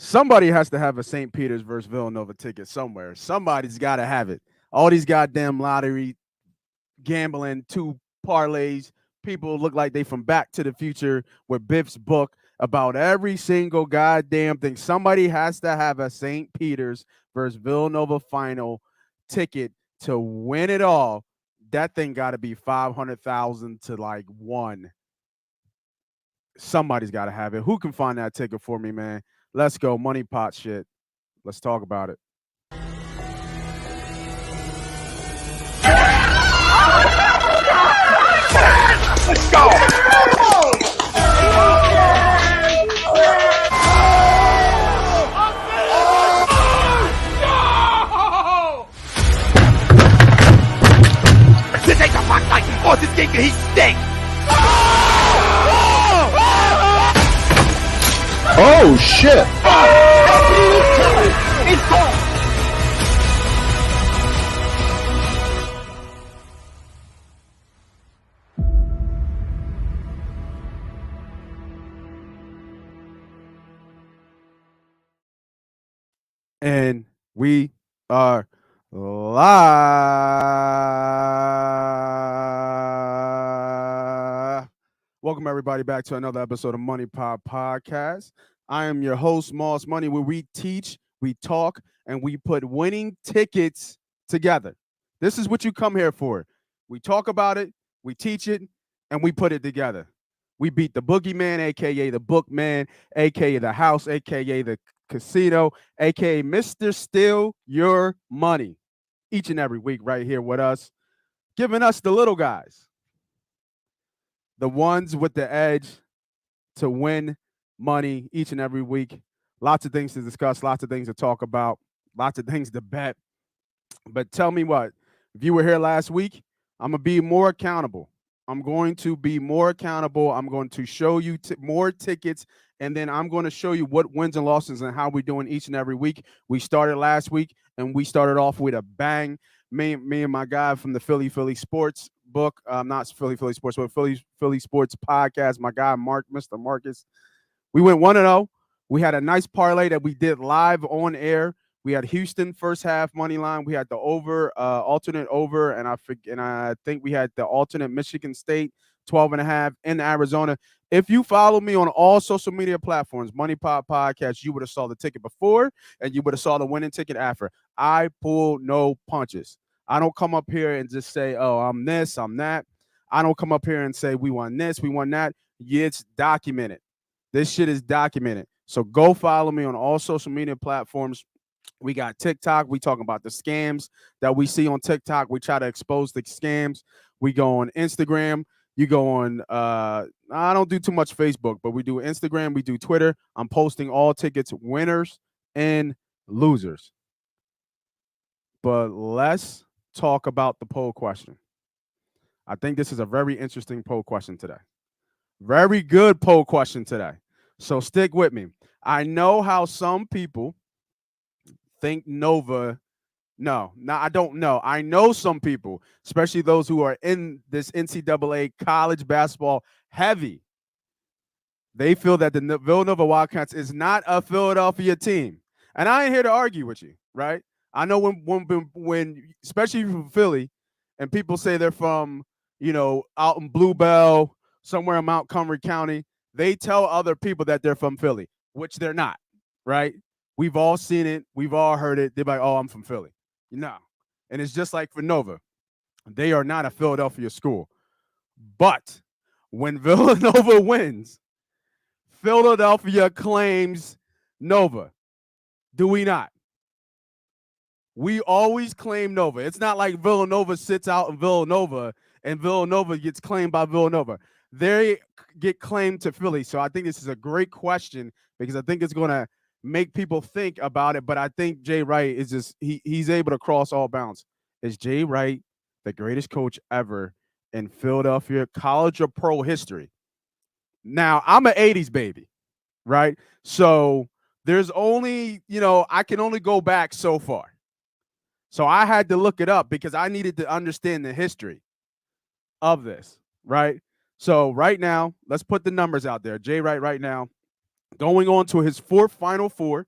Somebody has to have a St. Peter's versus Villanova ticket somewhere. Somebody's got to have it. All these goddamn lottery gambling, two parlays. People look like they from Back to the Future with Biff's book about every single goddamn thing. Somebody has to have a St. Peter's versus Villanova final ticket to win it all. That thing got to be 500,000 to like one. Somebody's got to have it. Who can find that ticket for me, man? Let's go. Money pot shit. Let's talk about it. Let's go! This ain't the fuck like horses think he stinks! Oh shit! It's gone! And we are live. Welcome everybody back to another episode of Money Pop Podcast. I am your host, Moss Money, where we teach, we talk, and we put winning tickets together. This is what you come here for. We talk about it, we teach it, and we put it together. We beat the boogeyman, aka the bookman, aka the house, aka the casino, aka Mr. Steal Your Money, each and every week right here with us, giving us the little guys, the ones with the edge to win money each and every week. Lots of things to discuss, lots of things to talk about, lots of things to bet. But tell me what, if you were here last week, I'm going to be more accountable. I'm going to be more accountable. I'm going to show you more tickets, and then I'm going to show you what wins and losses and how we're doing each and every week. We started last week, and we started off with a bang. Me and my guy from the Philly Sports book, not Philly Sports, but Philly Sports podcast, my guy, Mr. Marcus. We went 1-0. We had a nice parlay that we did live on air. We had Houston first half money line. We had the over, alternate over, and I think we had the alternate Michigan State 12.5 in Arizona. If you follow me on all social media platforms, Money Pop Podcast, you would have saw the ticket before, and you would have saw the winning ticket after. I pull no punches. I don't come up here and just say, "Oh, I'm this, I'm that." I don't come up here and say, "We won this, we won that." Yeah, it's documented. This shit is documented. So go follow me on all social media platforms. We got TikTok. We talking about the scams that we see on TikTok. We try to expose the scams. We go on Instagram. You go on, I don't do too much Facebook, but we do Instagram. We do Twitter. I'm posting all tickets, winners and losers. But let's talk about the poll question. I think this is a very interesting poll question today. Very good poll question today. So stick with me. I know how some people think Nova. No, I don't know. I know some people, especially those who are in this NCAA college basketball heavy. They feel that the Villanova Wildcats is not a Philadelphia team. And I ain't here to argue with you, right? I know when especially from Philly, and people say they're from, out in Bluebell, somewhere in Montgomery County, they tell other people that they're from Philly, which they're not, right? We've all seen it. We've all heard it. They're like, "Oh, I'm from Philly." No. And it's just like for Nova. They are not a Philadelphia school. But when Villanova wins, Philadelphia claims Nova. Do we not? We always claim Nova. It's not like Villanova sits out in Villanova and Villanova gets claimed by Villanova. They get claimed to Philly. So I think this is a great question because I think it's going to make people think about it. But I think Jay Wright is just, he's able to cross all bounds. Is Jay Wright the greatest coach ever in Philadelphia college or pro history? Now, I'm an 80s baby, right? So there's only, I can only go back so far. So I had to look it up because I needed to understand the history of this, right? So right now, let's put the numbers out there. Jay Wright right now going on to his fourth Final Four.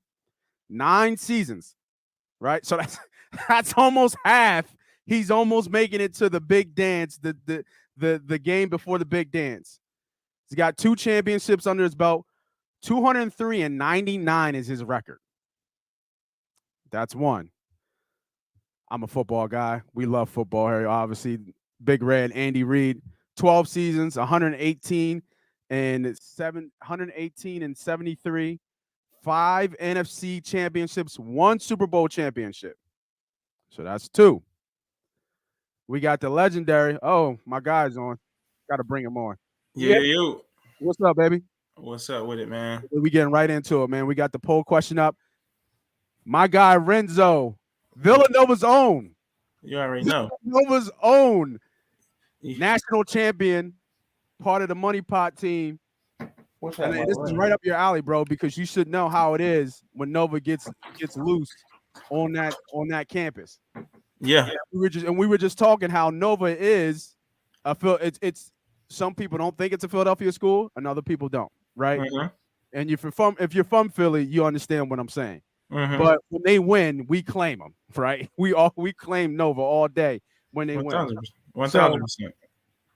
9 seasons, right? So that's almost half. He's almost making it to the big dance, the game before the big dance. He's got 2 championships under his belt. 203 and 99 is his record. That's one. I'm a football guy. We love football here, obviously. Big Red, Andy Reid, 12 seasons, 118 and 73, 5 NFC championships, 1 Super Bowl championship. So that's 2. We got the legendary. Oh, my guy's on. Got to bring him on. Yeah, you. What's up, baby? What's up with it, man? We getting right into it, man. We got the poll question up. My guy Renzo, Villanova's own. You already know. Villanova's own national champion, part of the Money Pot team. What's And this is right up your alley, bro, because you should know how it is when Nova gets loose on that campus. Yeah. We were just talking how Nova is it's some people don't think it's a Philadelphia school, and other people don't, right? Mm-hmm. And if you're from Philly, you understand what I'm saying. Mm-hmm. But when they win, we claim them, right? We claim Nova all day when they 1,000%. win. 1,000%.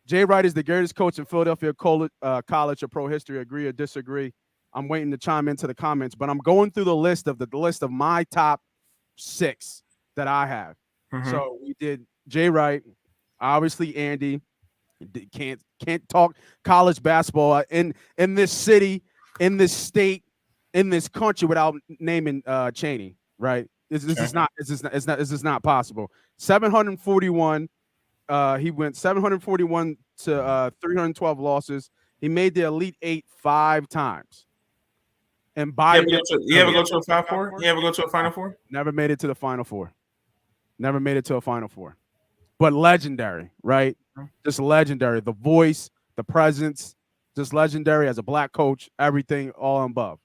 Jay Wright is the greatest coach in Philadelphia college of pro history. Agree or disagree? I'm waiting to chime into the comments, but I'm going through the list of my top 6 that I have. Mm-hmm. So we did Jay Wright, obviously Andy. Can't talk college basketball in this city, in this state, in this country without naming Chaney, right? This is not possible. 741. He went 741 to 312 losses. He made the Elite 8 5 times. And you ever go to a Final Four? You ever go to a Final Four? Never made it to the Final Four. Never made it to a Final Four. But legendary, right? Just legendary. The voice, the presence, just legendary as a black coach, everything all above.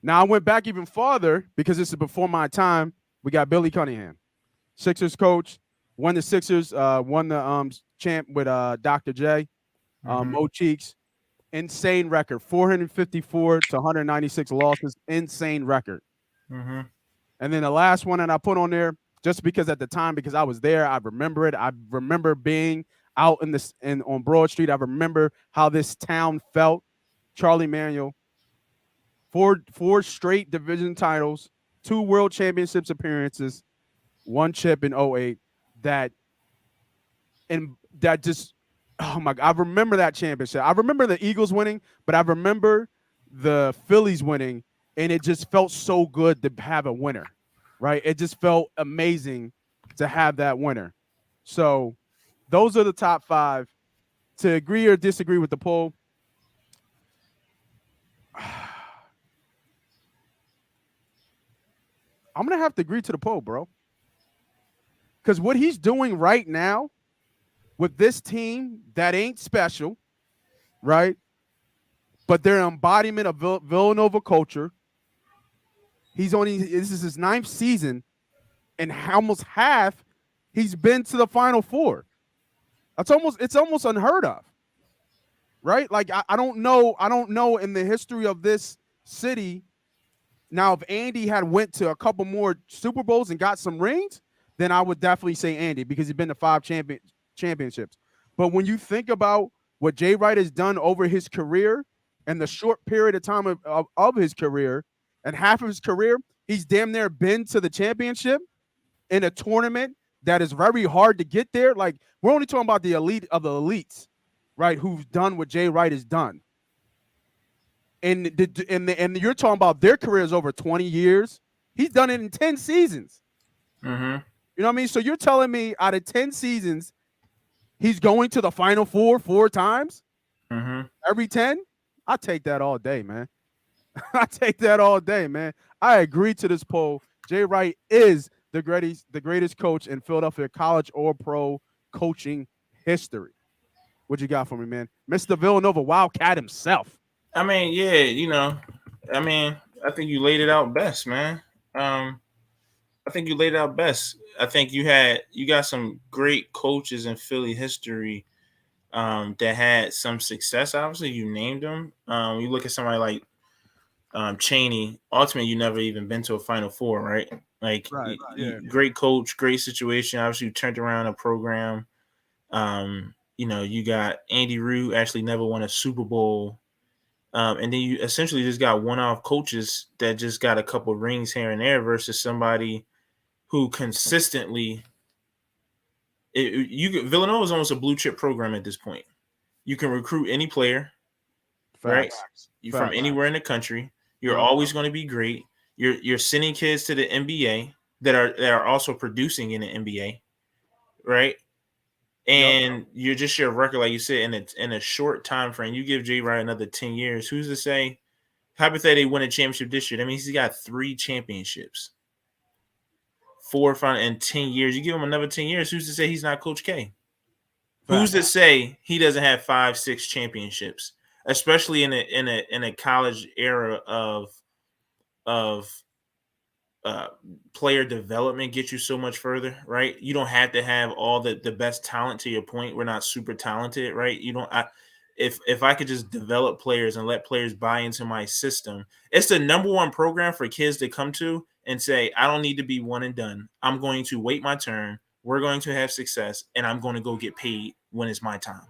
Now I went back even farther because this is before my time. We got Billy Cunningham, Sixers coach, won the Sixers, won the champ with Dr. J, Mo Cheeks. Insane record, 454 to 196 losses. Insane record. Mm-hmm. And then the last one that I put on there, just because at the time, because I was there, I remember it. I remember being out on Broad Street. I remember how this town felt. Charlie Manuel, 4 straight division titles, 2 world championships appearances, 1 chip in 08. Oh my God, I remember that championship. I remember the Eagles winning, but I remember the Phillies winning, and it just felt so good to have a winner. Right, it just felt amazing to have that winner. So, those are the top 5. To agree or disagree with the poll, I'm gonna have to agree to the poll, bro. Because what he's doing right now with this team that ain't special, right? But they're an embodiment of Villanova culture. This is his 9th season, and almost half he's been to the Final Four. It's almost unheard of, right? Like I don't know in the history of this city. Now, if Andy had went to a couple more Super Bowls and got some rings, then I would definitely say Andy because he's been to 5 championships. But when you think about what Jay Wright has done over his career and the short period of time of his career, and half of his career, he's damn near been to the championship in a tournament that is very hard to get there. Like, we're only talking about the elite of the elites, right, who've done what Jay Wright has done. And you're talking about their careers over 20 years. He's done it in 10 seasons. Mm-hmm. You know what I mean? So you're telling me out of 10 seasons, he's going to the Final Four 4 times? Mm-hmm. Every 10? I take that all day, man. I take that all day, man. I agree to this poll. Jay Wright is the greatest coach in Philadelphia college or pro coaching history. What you got for me, man? Mr. Villanova Wildcat himself. I mean, yeah, I think you laid it out best, man. I think you laid it out best. I think you got some great coaches in Philly history that had some success. Obviously, you named them. You look at somebody like Cheney. Ultimately, you never even been to a Final Four, right? Like, Right. Yeah. great coach, great situation. Obviously, you turned around a program. You got Andy Reid actually never won a Super Bowl. And then you essentially just got one-off coaches that just got a couple rings here and there versus somebody who consistently Villanova is almost a blue chip program at this point. You can recruit any player, right? Facts. You from anywhere in the country. You're Yep. always going to be great. You're sending kids to the NBA that are also producing in the NBA, right? And you're just your record, like you said, in a short time frame. You give Jay Wright another 10 years. Who's to say? Hypothetically, win a championship this year. That means he's got 3 championships, 4 final in 10 years. You give him another 10 years. Who's to say he's not Coach K? Who's to say he doesn't have 5, 6 championships, especially in a college era of player development get you so much further, right? You don't have to have all the best talent. To your point, we're not super talented, right? You don't. If I could just develop players and let players buy into my system, it's the number one program for kids to come to and say, I don't need to be one and done. I'm going to wait my turn. We're going to have success, and I'm going to go get paid when it's my time.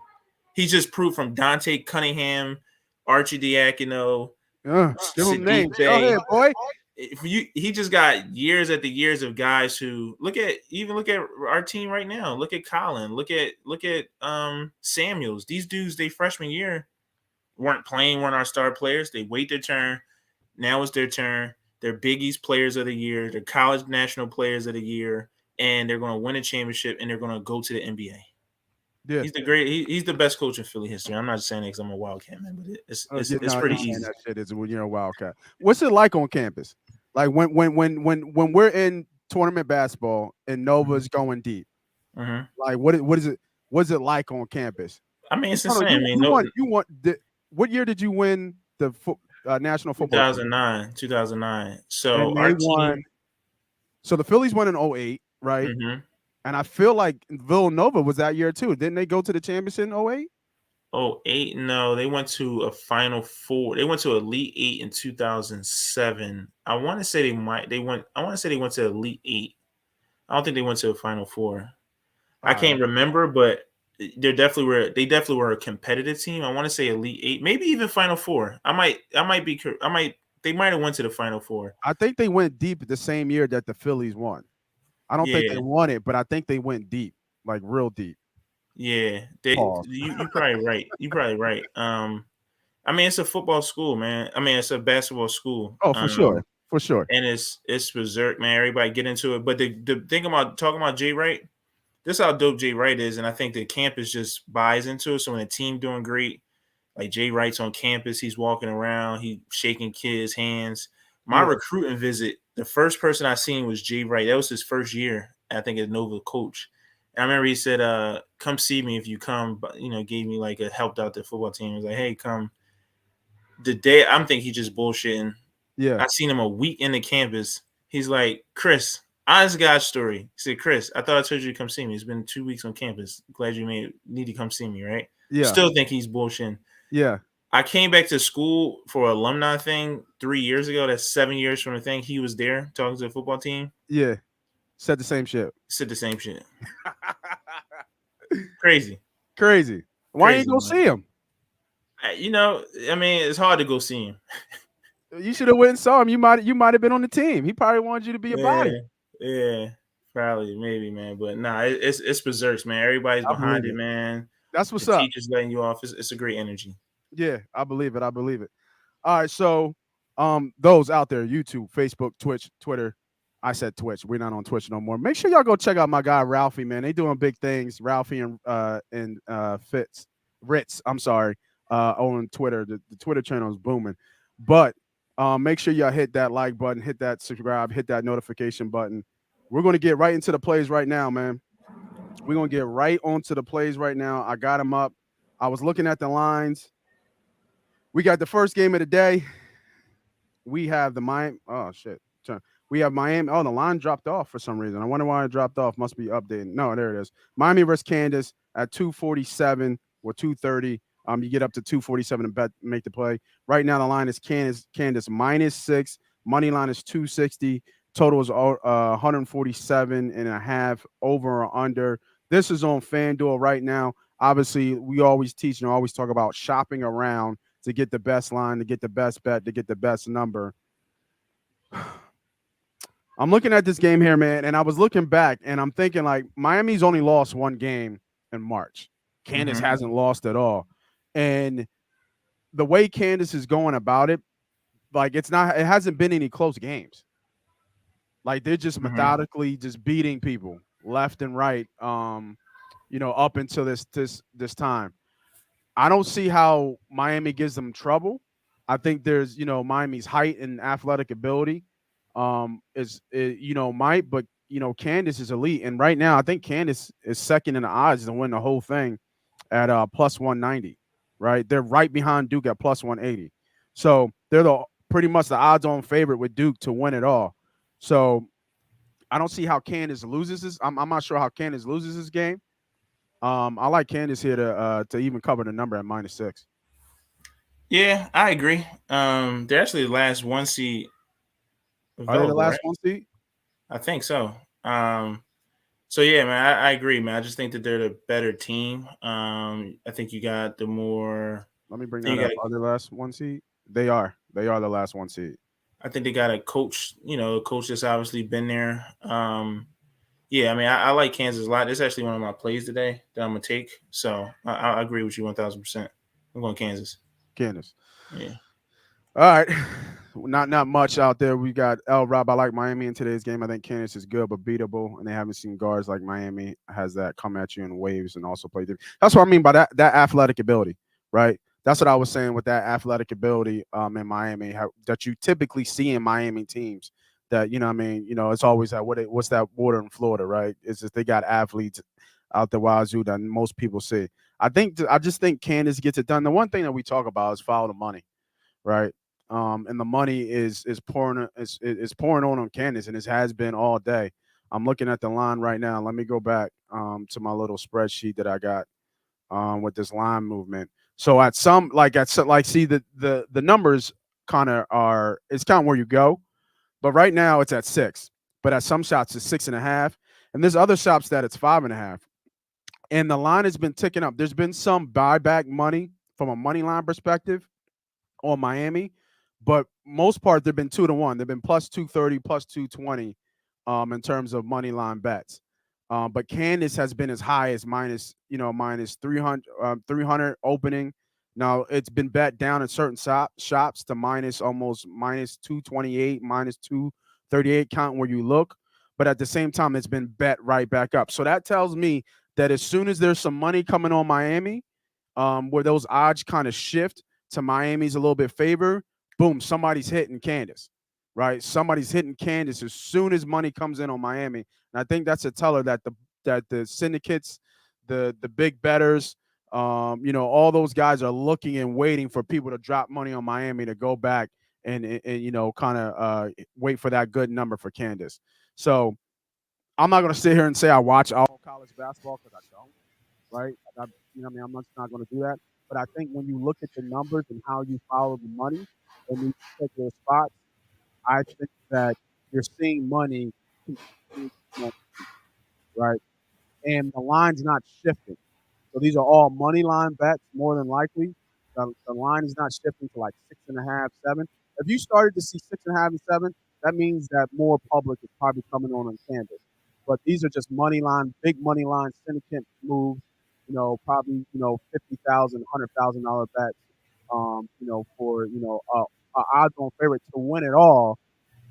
He just proved from Dante Cunningham, Archie Diacono, Give him names. Bey. Go ahead, boy. He just got years at the years of guys who look at our team right now. Look at Colin. Look at Samuels. These dudes, they freshman year weren't our star players. They wait their turn. Now it's their turn. They're Big East players of the year. They're college national players of the year, and they're going to win a championship, and they're going to go to the NBA. Yeah. He's the best coach in Philly history. I'm not just saying that because I'm a Wildcat man, but it's pretty easy. That shit is when you're a Wildcat. What's it like on campus? Like when we're in tournament basketball and Nova's going deep. Like what is it? What's it like on campus? I mean, it's insane. What year did you win the national football? 2009. So our team. So the Phillies won in 2008, right? And I feel like Villanova was that year too. Didn't they go to the championship in 2008? 2008, no, they went to a Final Four. They went to Elite 8 in 2007. I want to say they went to Elite 8. I don't think they went to a Final Four. I can't remember, but they definitely were a competitive team. I want to say Elite 8, maybe even Final Four. They might have went to the Final Four. I think they went deep the same year that the Phillies won. I don't think they won it, but I think they went deep, like real deep. Yeah, you're probably right. You're probably right. I mean, it's a football school, man. I mean, it's a basketball school. Oh, for sure. And it's berserk, man. Everybody get into it. But the thing about talking about Jay Wright, this is how dope Jay Wright is, and I think the campus just buys into it. So when the team doing great, like Jay Wright's on campus, he's walking around, he's shaking kids' hands. My recruiting visit, the first person I seen was Jay Wright. That was his first year, I think, as Nova coach. And I remember he said, come see me if you come, but, gave me like helped out the football team. He was like, hey, come. The day I'm thinking he just bullshitting. Yeah. I seen him a week in the campus. He's like, Chris, honest God story. He said, Chris, I thought I told you to come see me. It's been 2 weeks on campus. Glad you need to come see me, right? Yeah. Still think he's bullshitting. Yeah. I came back to school for an alumni thing 3 years ago. That's 7 years from the thing. He was there talking to the football team. Yeah. Said the same shit. Crazy. Why ain't you go see him? I mean, it's hard to go see him. You should have went and saw him. You might have been on the team. He probably wanted you to be a body. Yeah, probably, maybe, man. But nah, it's berserk, man. Everybody's behind it, man. That's what's up. Teachers letting you off. It's a great energy. Yeah, I believe it. All right, so those out there, YouTube, Facebook, Twitch, Twitter. I said Twitch. We're not on Twitch no more. Make sure y'all go check out my guy Ralphie, man. They doing big things. Ralphie and Ritz. I'm sorry. On Twitter, the Twitter channel is booming. But make sure y'all hit that like button, hit that subscribe, hit that notification button. We're going to get right into the plays right now, man. We're going to get right onto the plays right now. I got them up. I was looking at the lines. We got the first game of the day. We have the Miami. Oh, shit. We have Miami. Oh, the line dropped off for some reason. I wonder why it dropped off. Must be updating. No, there it is. Miami versus Kansas at 2:47 or 2:30. You get up to 247 and bet make the play. Right now, the line is Candace -6. Money line is 260. Total is 147 and a half over or under. This is on FanDuel right now. Obviously, we always teach and always talk about shopping around to get the best line, to get the best bet, to get the best number. I'm looking at this game here, man, and I was looking back, and I'm thinking, like, Miami's only lost one game in March. Candace hasn't lost at all. And the way Candace is going about it, like, it hasn't been any close games. Like, they're just methodically just beating people left and right, up until this time. I don't see how Miami gives them trouble. I think there's, Miami's height and athletic ability might, but Candace is elite. And right now, I think Candace is second in the odds to win the whole thing at plus 190, right? They're right behind Duke at plus 180. So they're pretty much the odds-on favorite with Duke to win it all. So I don't see how Candace loses this. I'm not sure how Candace loses this game. I like Candace here to even cover the number at -6. Yeah, I agree. They're actually the last one seed. Are they the last one seed? I think so. So yeah, man, I agree, man. I just think that they're the better team. I think you got the more. Let me bring that up. Are they the last one seed? They are. They are the last one seed. I think they got a coach. A coach that's obviously been there. Yeah, I mean, I like Kansas a lot. It's actually one of my plays today that I'm gonna take. So I agree with you 1,000%. I'm going Kansas. Kansas. Yeah. All right. Not much out there. We got L Rob. I like Miami in today's game. I think Kansas is good but beatable, and they haven't seen guards like Miami has that come at you in waves and also play. That's what I mean by that athletic ability, right? That's what I was saying with that athletic ability in Miami that you typically see in Miami teams. That it's always that what's that water in Florida, right? It's just they got athletes out the wazoo that most people see. I just think Kansas gets it done. The one thing that we talk about is follow the money, right? And the money is pouring on Kansas, and it has been all day. I'm looking at the line right now. Let me go back to my little spreadsheet that I got with this line movement. So see the numbers kind of it's kind of where you go. But right now it's at 6. But at some shops it's 6.5. And there's other shops that it's 5.5. And the line has been ticking up. There's been some buyback money from a money line perspective on Miami. But most part, they've been 2-1. They've been plus 230, plus 220 in terms of money line bets. But Candace has been as high as minus 300 opening. Now, it's been bet down in certain shops to almost minus 228, minus 238, count where you look. But at the same time, it's been bet right back up. So that tells me that as soon as there's some money coming on Miami, where those odds kind of shift to Miami's a little bit favor, boom, somebody's hitting Candace, right? Somebody's hitting Candace as soon as money comes in on Miami. And I think that's a teller that the syndicates, the big bettors, all those guys are looking and waiting for people to drop money on Miami to go back and kind of wait for that good number for Candace. So I'm not going to sit here and say I watch all college basketball because I don't, right? I'm not going to do that. But I think when you look at the numbers and how you follow the money in these particular spots, I think that you're seeing money continue to move, right? And the line's not shifting. So these are all money line bets, more than likely. The line is not shifting to like 6.5, 7. If you started to see 6.5 and 7, that means that more public is probably coming on Canvas. But these are just money line, big money line syndicate moves. Probably $50,000, $100,000 bets. For odds-on favorite to win it all,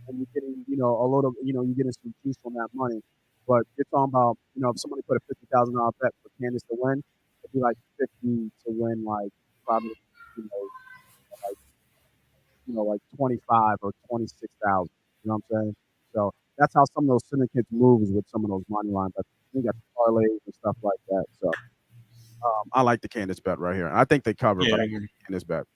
and you're getting a little, you're getting some juice on that money. But you're talking about, if somebody put a $50,000 bet for Candace to win, it'd be like 50 to win, like probably, like 25 or 26,000. You know what I'm saying? So that's how some of those syndicates moves with some of those money line bets. You got parlays and stuff like that. So I like the Candace bet right here. I think they cover, but I agree. Candace bet.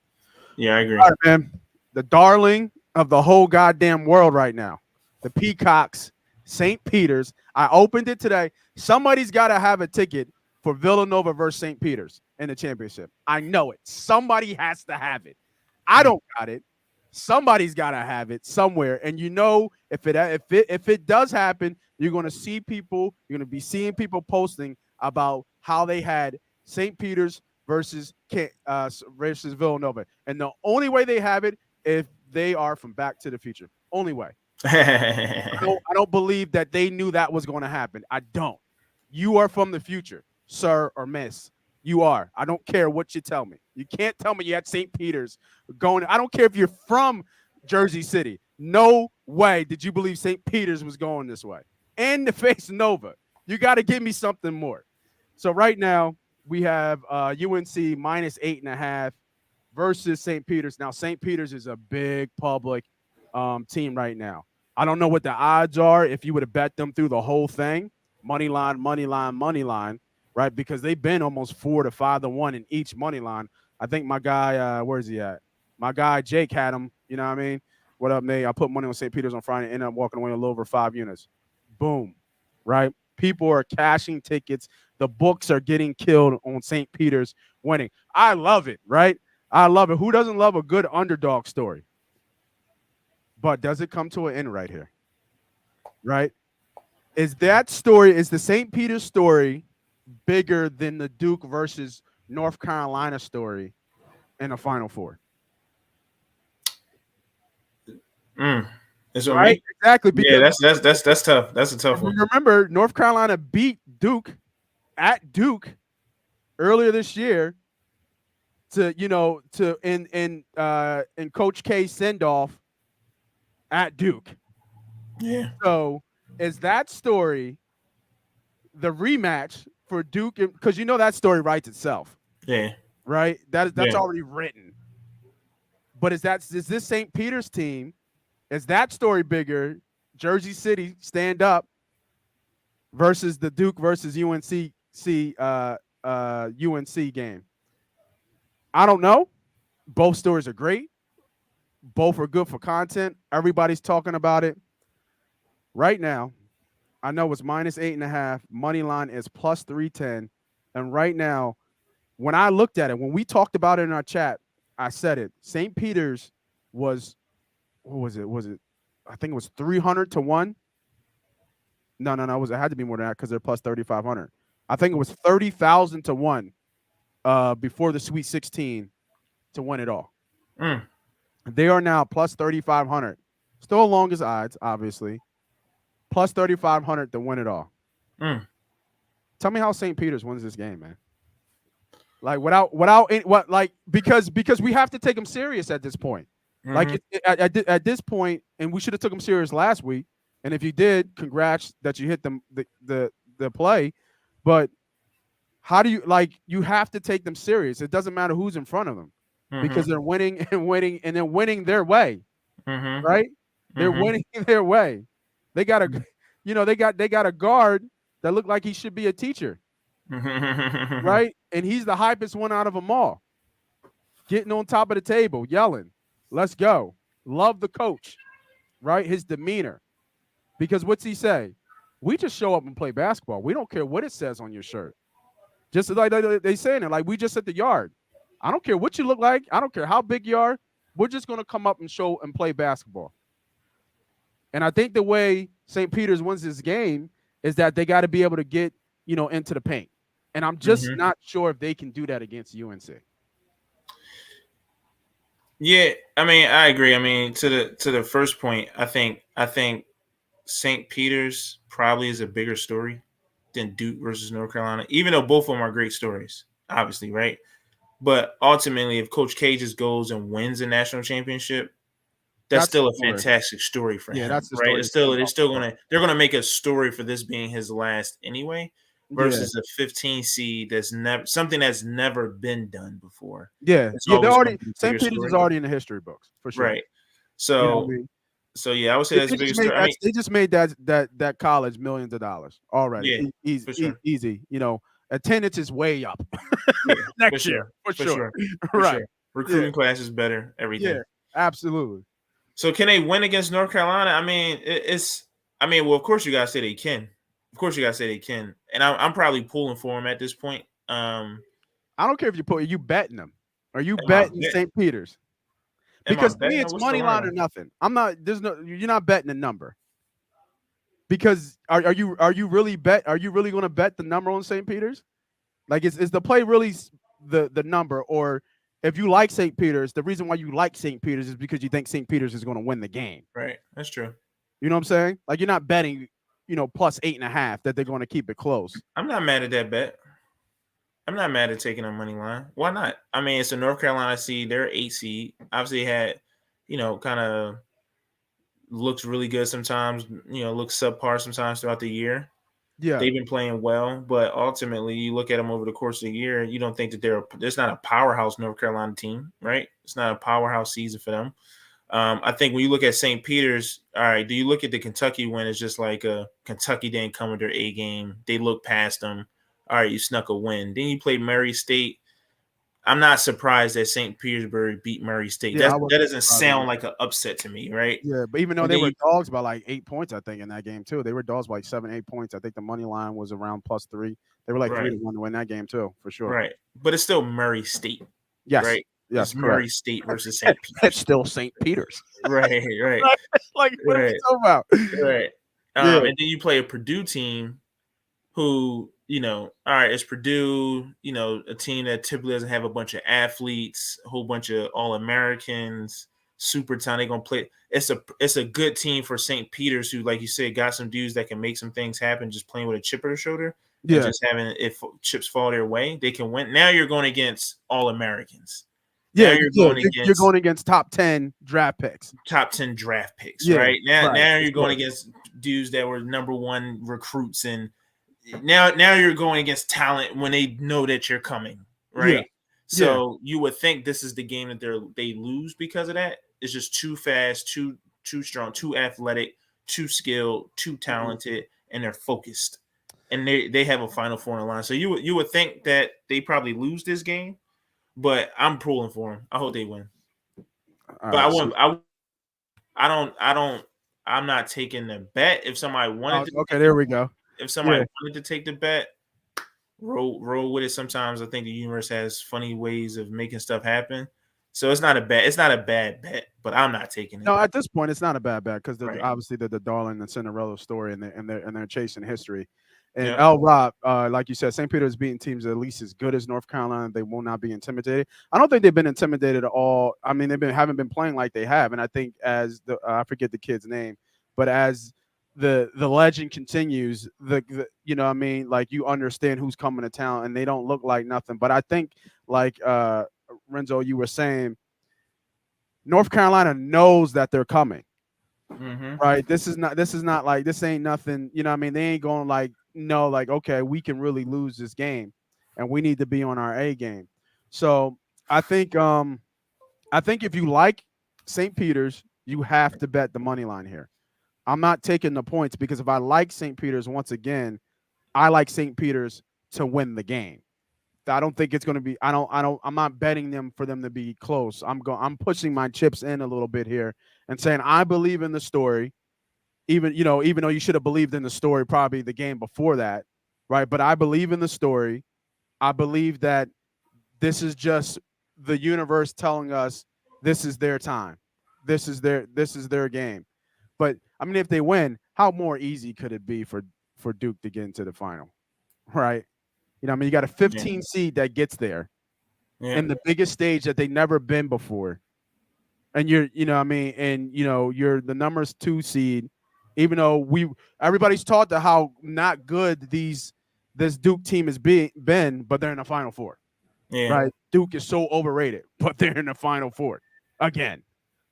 Yeah, I agree. All right, man. The darling of the whole goddamn world right now, the Peacocks, St. Peter's. I opened it today. Somebody's got to have a ticket for Villanova versus St. Peter's in the championship. I know it. Somebody has to have it. I don't got it. Somebody's got to have it somewhere. And you know, if it does happen, you're going to see people. You're going to be seeing people posting about how they had St. Peter's versus Villanova, and the only way they have it if they are from Back to the Future. Only way. I don't believe that they knew that was going to happen. I don't. You are from the future, sir or miss. You are. I don't care what you tell me. You can't tell me you had St. Peter's going. I don't care if you're from Jersey City. No way did you believe St. Peter's was going this way. And to face Nova. You got to give me something more. So right now we have UNC -8.5 versus St. Peter's. Now St. Peter's is a big public team right now. I don't know what the odds are if you would have bet them through the whole thing. Money line, right? Because they've been almost 4 to 5 to 1 in each money line. I think my guy, where's he at? My guy Jake had him. You know what I mean? What up, Nate? I put money on St. Peter's on Friday and ended up walking away a little over 5 units. Boom, right? People are cashing tickets. The books are getting killed on St. Peter's winning. I love it, right? I love it. Who doesn't love a good underdog story? But does it come to an end right here? Right? Is the St. Peter's story bigger than the Duke versus North Carolina story in the Final Four? It's right? Exactly. Yeah, that's tough. That's a tough one. Remember, North Carolina beat Duke at Duke earlier this year in Coach K send-off at Duke. Yeah. So is that story the rematch for Duke? Because that story writes itself. Yeah. Right? That's already written. But is this St. Peter's team? Is that story bigger? Jersey City stand up versus the Duke versus UNC game. I don't know. Both stories are great. Both are good for content. Everybody's talking about it. Right now, I know it's -8.5. Money line is +310. And right now, when I looked at it, when we talked about it in our chat, I said it. St. Peter's was, what was it? I think it was 300 to 1. No. It had to be more than that because they're +3,500. I think it was 30,000 to 1 before the Sweet 16 to win it all. They are now +3,500. Still longest odds, obviously. +3,500 to win it all. Tell me how St. Peter's wins this game, man. Like because we have to take them serious at this point. Like at this point, and we should have took them serious last week. And if you did, congrats that you hit the play. But how do you have to take them serious? It doesn't matter who's in front of them because they're winning and winning and they're winning their way. Right? They're winning their way. They got a guard that looked like he should be a teacher. Right? And he's the hypest one out of them all. Getting on top of the table, yelling, "Let's go." Love the coach, right? His demeanor. Because what's he say? We just show up and play basketball. We don't care what it says on your shirt. Just like they saying it, like we just at the yard. I don't care what you look like. I don't care how big you are. We're just going to come up and show and play basketball. And I think the way St. Peter's wins this game is that they got to be able to get, into the paint. And I'm just not sure if they can do that against UNC. Yeah, I mean, I agree. I mean, to the first point, I think St. Peter's probably is a bigger story than Duke versus North Carolina, even though both of them are great stories, obviously, right? But ultimately, if Coach K just goes and wins a national championship, that's still a fantastic story for him. That's the story. Right? They're gonna make a story for this being his last anyway, versus a 15 seed that's never been done before. Yeah, they're already St. Peter's is already in the history books for sure. Right. So, I would say that's the biggest story. They just made that college millions of dollars already. Yeah, easy. Attendance is way up next year for sure. Right. Recruiting class is better. Everything. Yeah, absolutely. So can they win against North Carolina? I mean, well, of course you guys say they can Of course, you gotta say they can, and I'm probably pulling for them at this point. I don't care if you betting them. Are you Am I betting St. Peter's? Because to me, betting? Or it's what's the money line or line? nothing. I'm not. There's no. You're not betting a number. Because are you really going to bet the number on St. Peter's? Like, is the play really the number, or if you like St. Peter's, the reason why you like St. Peter's is because you think St. Peter's is going to win the game. Right, that's true. You know what I'm saying? Like, you're not betting, plus 8.5 that they're going to keep it close. I'm not mad at that bet. I'm not mad at taking a money line. Why not? I mean, it's a North Carolina seed. They're 8 seed. Obviously, had kind of looks really good sometimes. Looks subpar sometimes throughout the year. Yeah, they've been playing well, but ultimately, you look at them over the course of the year, you don't think that there's not a powerhouse North Carolina team, right? It's not a powerhouse season for them. I think when you look at St. Peter's, all right, do you look at the Kentucky win as just like a Kentucky didn't come with their A game? They looked past them. All right, you snuck a win. Then you play Murray State. I'm not surprised that St. Petersburg beat Murray State. Yeah, That doesn't sound like an upset to me, right? yeah. But even though And they then were dogs by like 8 points, I think in that game too. They were dogs by like 7, 8 points. I think the money line was around +3. They were like Right. 3-1 to win that game too, for sure. Right, but it's still Murray State, Yes, right? yes, It's correct. Murray State versus St. Peter's. It's still St. Peter's. Right. Like, what are we talking about? Right. Yeah. And then you play a Purdue team who, all right, it's Purdue, a team that typically doesn't have a bunch of athletes, a whole bunch of All-Americans, super talent. They're gonna play. It's a good team for St. Peter's, who, like you said, got some dudes that can make some things happen just playing with a chip on their shoulder. Yeah. And just having if chips fall their way, they can win. Now you're going against All-Americans. Yeah, you're going against top 10 draft picks. Top 10 draft picks, Yeah, right? Now right. you're going against dudes that were number 1 recruits, and now you're going against talent when they know that you're coming, right? Yeah. So you would think this is the game that they lose because of that. It's just too fast, too strong, too athletic, too skilled, too talented, and they're focused. And they have a Final Four in the line. So you would think that they probably lose this game, but I'm pulling for them. I hope they win. But I'm not taking the bet. If somebody wanted to, okay, there we go. If somebody wanted to take the bet, roll with it. Sometimes I think the universe has funny ways of making stuff happen. So it's not a bad bet, but I'm not taking it. No, at this point, it's not a bad bet because obviously they're the darling and Cinderella story, and they're chasing history. And Rob, like you said, St. Peter's beating teams at least as good as North Carolina. They will not be intimidated. I don't think they've been intimidated at all. I mean, haven't been playing like they have. And I think as I forget the kid's name, but as the legend continues, you know what I mean, like, you understand who's coming to town, and they don't look like nothing. But I think, like Renzo, you were saying, North Carolina knows that they're coming. Mm-hmm. Right? This is not like, this ain't nothing. You know what I mean? They ain't going like, no, like, okay, we can really lose this game, and we need to be on our A game. So I think if you like St. Peter's, you have to bet the money line here. I'm not taking the points, because if I like St. Peter's, once again, I like St. Peter's to win the game. I don't think it's going to be. I'm not betting them for them to be close. I'm pushing my chips in a little bit here and saying I believe in the story. Even though you should have believed in the story probably the game before that, right? But I believe in the story. I believe that this is just the universe telling us this is their time. This is their game. But I mean, if they win, how more easy could it be for Duke to get into the final, right? You know, I mean, you got a 15 seed that gets there in the biggest stage that they've never been before, and you're the number 2 seed. Even though everybody's taught to how not good this Duke team has been, but they're in the Final Four, right? Duke is so overrated, but they're in the Final Four again.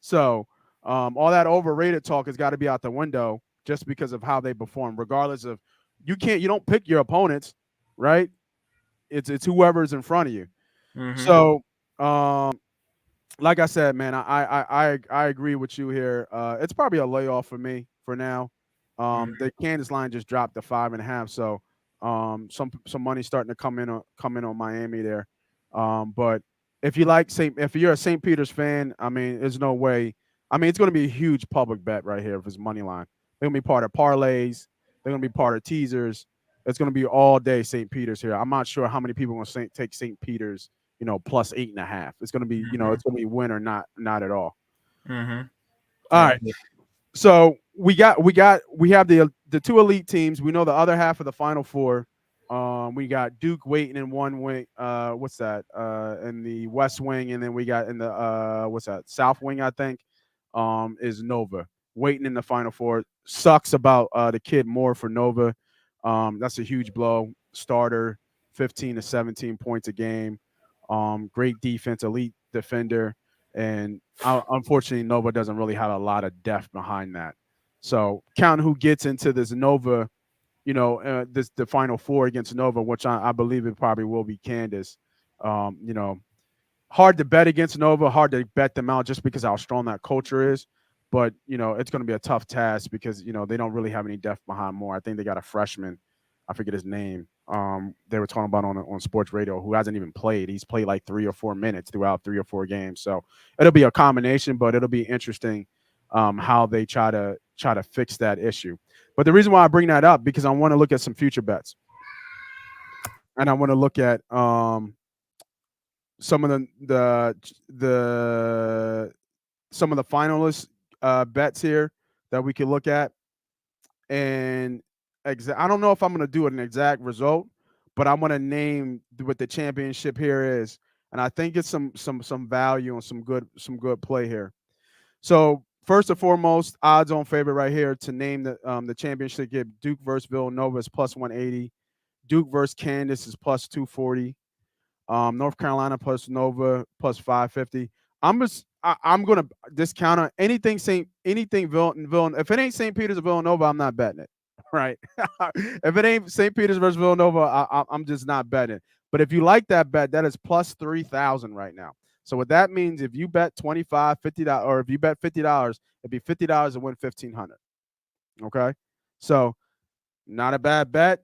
So all that overrated talk has got to be out the window just because of how they perform. Regardless of, you don't pick your opponents, right? It's whoever's in front of you. Mm-hmm. So like I said, man, I agree with you here. It's probably a layoff for me for now. The Kansas line just dropped to 5.5, so some money starting to come in on Miami there. But if you're a St. Peter's fan, I mean, there's no way. I mean, it's going to be a huge public bet right here if it's money line. They're going to be part of parlays. They're going to be part of teasers. It's going to be all day St. Peter's here. I'm not sure how many people are going to take St. Peter's, plus 8.5. It's going to be, Mm-hmm. it's going to be win or not at all. Mm-hmm. All right. So we have the two elite teams. We know the other half of the Final Four. We got Duke waiting in one wing. What's that? In the West Wing, and then we got in the what's that? South Wing, I think. Is Nova waiting in the Final Four. Sucks about the kid Moore for Nova. That's a huge blow. Starter, 15 to 17 points a game. Great defense, elite defender, and unfortunately, Nova doesn't really have a lot of depth behind that. So, counting who gets into this Nova, the Final Four against Nova, which I believe it probably will be Candace. Hard to bet against Nova, hard to bet them out just because how strong that culture is. But it's going to be a tough task because they don't really have any depth behind Moore. I think they got a freshman, I forget his name. They were talking about on sports radio who hasn't even played. He's played like 3 or 4 minutes throughout 3 or 4 games. So it'll be a combination, but it'll be interesting how they try to fix that issue. But the reason why I bring that up because I want to look at some future bets, and I want to look at some of the some of the finalist bets here that we can look at. And I don't know if I'm going to do an exact result, but I'm going to name what the championship here is, and I think it's some value and some good play here. So first and foremost, odds-on favorite right here to name the championship game. Duke versus Villanova is plus 180. Duke versus Kansas is plus 240. North Carolina plus Nova plus 550. I'm gonna discount anything Villanova. If it ain't St. Peter's or Villanova, I'm not betting it. Right? If it ain't St. Peter's versus Villanova, I'm just not betting. But if you like that bet, that is plus 3,000 right now. So what that means, if you bet $25, $50, or if you bet $50, it'd be $50 to win $1,500. Okay, so not a bad bet.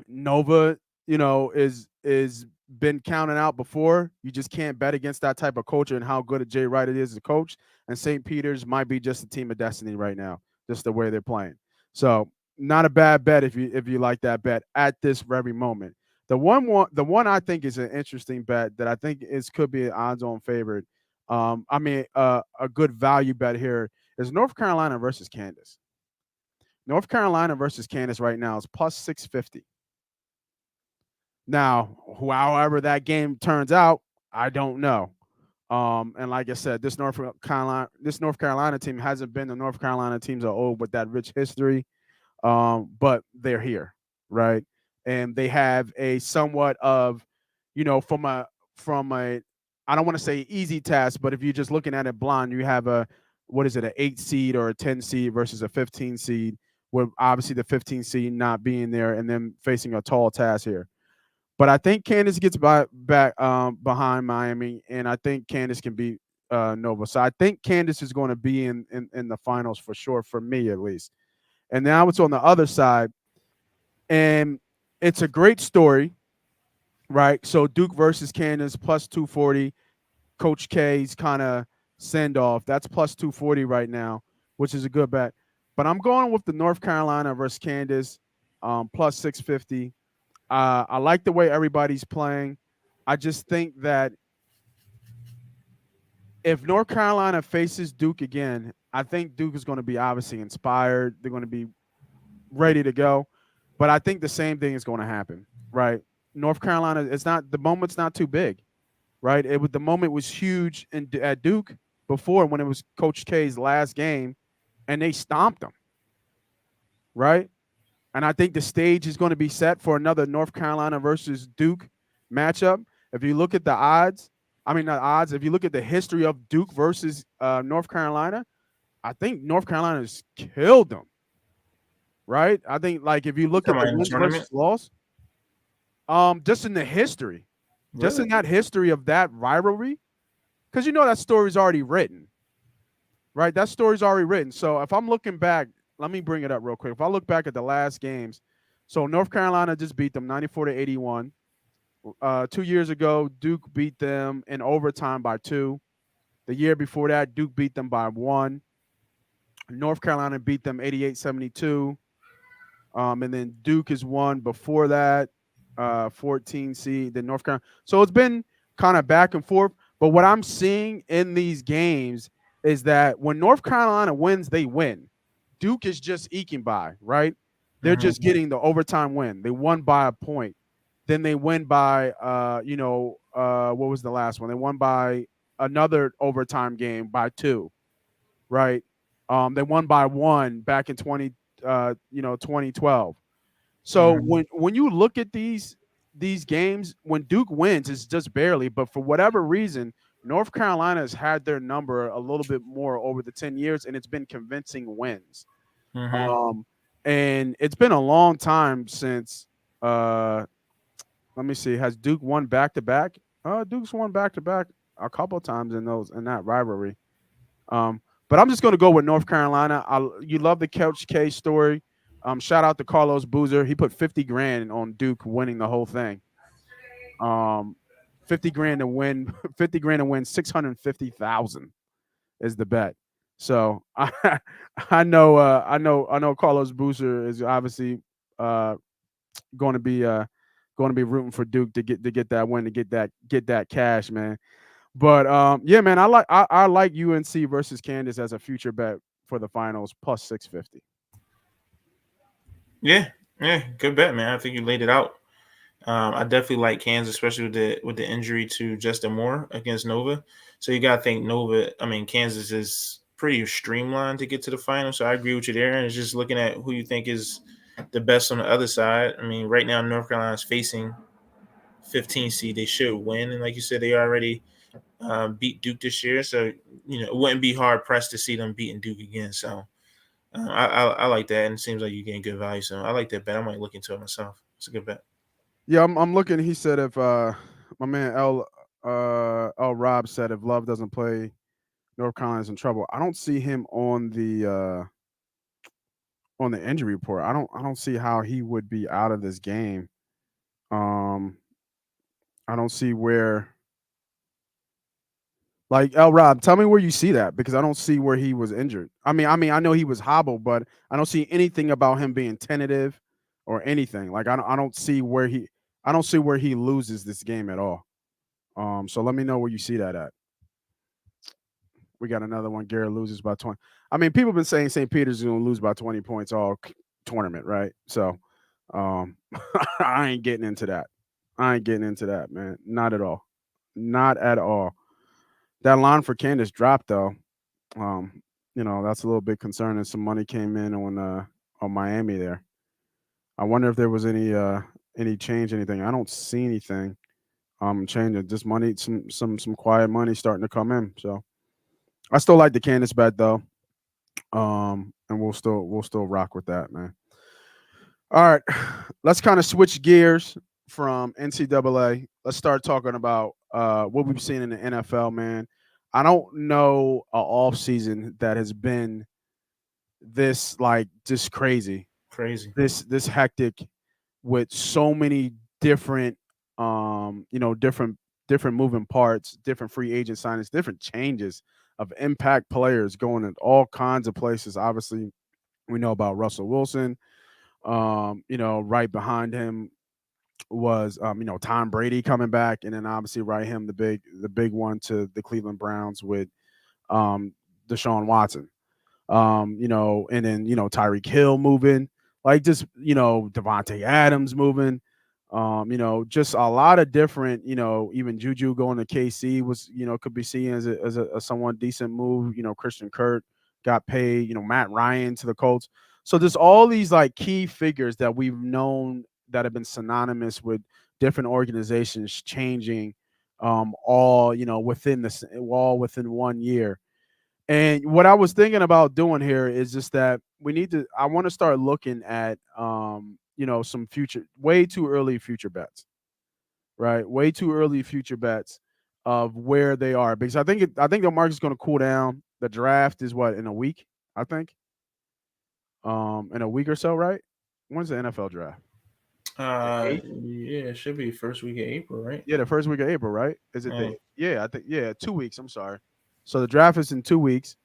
Nova, is been counted out before. You just can't bet against that type of culture and how good a Jay Wright it is as a coach. And St. Peter's might be just a team of destiny right now, just the way they're playing. So not a bad bet if you like that bet at this very moment. The one I think is an interesting bet that I think could be an odds-on favorite. A good value bet here is North Carolina versus Kansas. North Carolina versus Kansas right now is plus 650. Now, however that game turns out, I don't know. And like I said, this North Carolina team hasn't been the North Carolina teams are old with that rich history, but they're here, right? And they have a somewhat of, from a I don't want to say easy task, but if you're just looking at it blind, you have an 8 seed or a 10 seed versus a 15 seed, with obviously the 15 seed not being there and then facing a tall task here. But I think Kansas gets back behind Miami, and I think Kansas can beat Nova. So I think Kansas is going to be in the finals for sure, for me at least. And now it's on the other side, and it's a great story, right? So Duke versus Kansas plus 240. Coach K's kind of send off. That's plus 240 right now, which is a good bet. But I'm going with the North Carolina versus Kansas plus 650. I like the way everybody's playing. I just think that if North Carolina faces Duke again, I think Duke is going to be obviously inspired. They're going to be ready to go. But I think the same thing is going to happen, right? North Carolina, the moment's not too big, right? The moment was huge at Duke before when it was Coach K's last game, and they stomped them, right? And I think the stage is going to be set for another North Carolina versus Duke matchup. If you look at the odds, if you look at the history of Duke versus North Carolina, I think North Carolina's killed them, right? I think, like, if you look at the wins versus loss, just in the history, just in that history of that rivalry, because that story's already written, right? That story's already written. So if I'm looking back, let me bring it up real quick. If I look back at the last games, so North Carolina just beat them 94-81. 2 years ago, Duke beat them in overtime by 2. The year before that, Duke beat them by 1. North Carolina beat them 88-72. And then Duke is one before that, 14 seed, then North Carolina. So it's been kind of back and forth. But what I'm seeing in these games is that when North Carolina wins, they win. Duke is just eking by, right? They're Mm-hmm. just getting the overtime win. They won by a point. Then they win by, what was the last one? They won by another overtime game by 2, right? They won by 1 back in 2012. So Mm-hmm. when you look at these games, when Duke wins, it's just barely. But for whatever reason, North Carolina has had their number a little bit more over the 10 years, and it's been convincing wins. Mm-hmm. Um, and it's been a long time since. Let me see. Has Duke won back to back? Duke's won back to back a couple times in that rivalry. But I'm just going to go with North Carolina. You love the Coach K story. Shout out to Carlos Boozer. He put 50 grand on Duke winning the whole thing. Um, 50 grand to win, 50 grand to win 650,000 is the bet. So I know Carlos Boozer is obviously uh, going to be rooting for Duke to get that win, to get that cash, man. But yeah, man, I like UNC versus Kansas as a future bet for the finals plus 650. Yeah, yeah, good bet, man. I think you laid it out. I definitely like Kansas, especially with the injury to Justin Moore against Nova. So you gotta think Nova. I mean, Kansas is pretty streamlined to get to the final. So I agree with you there. And it's just looking at who you think is the best on the other side. I mean, right now North Carolina is facing 15 seed. They should win, and like you said, they already beat Duke this year. So it wouldn't be hard pressed to see them beating Duke again. So I like that, and it seems like you're getting good value. So I like that bet. I might look into it myself. It's a good bet. Yeah, I'm looking. He said if my man L Rob said if Love doesn't play, North Carolina's in trouble. I don't see him on the injury report. I don't see how he would be out of this game. Um, I don't see where. Like L Rob, tell me where you see that because I don't see where he was injured. I know he was hobbled, but I don't see anything about him being tentative or anything. Like I don't see where he loses this game at all. So let me know where you see that at. We got another one. Garrett loses by 20. I mean, people have been saying St. Peter's is going to lose by 20 points all tournament, right? So um, I ain't getting into that. I ain't getting into that, man. Not at all. Not at all. That line for Candace dropped though. Um, that's a little bit concerning. Some money came in on Miami there. I wonder if there was any change, anything. I don't see anything changing. Just money, some quiet money starting to come in. So I still like the Candace bet though. And we'll still rock with that, man. All right. Let's kind of switch gears from NCAA. Let's start talking about what we've seen in the NFL, man. I don't know a off season that has been this like just crazy, Crazy. this hectic with so many different different moving parts, different free agent signings, different changes of impact players going in all kinds of places. Obviously, we know about Russell Wilson. Right behind him was Tom Brady coming back, and then obviously right him the big one to the Cleveland Browns with Deshaun Watson. And then Tyreek Hill moving, like just Devontae Adams moving. Just a lot of different. Even Juju going to KC was could be seen as a somewhat decent move. Christian Kirk got paid. Matt Ryan to the Colts. So there's all these like key figures that we've known that have been synonymous with different organizations changing, all all within 1 year. And what I was thinking about doing here is just that I want to start looking at some future way too early future bets, right? Way too early future bets of where they are because I think the market's going to cool down. The draft is what in a week, I think. In a week or so, right? When's the NFL draft? The 8th? Yeah, it should be first week of April, right? Yeah, the first week of April, right? Is it Um, the Yeah, I think 2 weeks, I'm sorry. So the draft is in 2 weeks,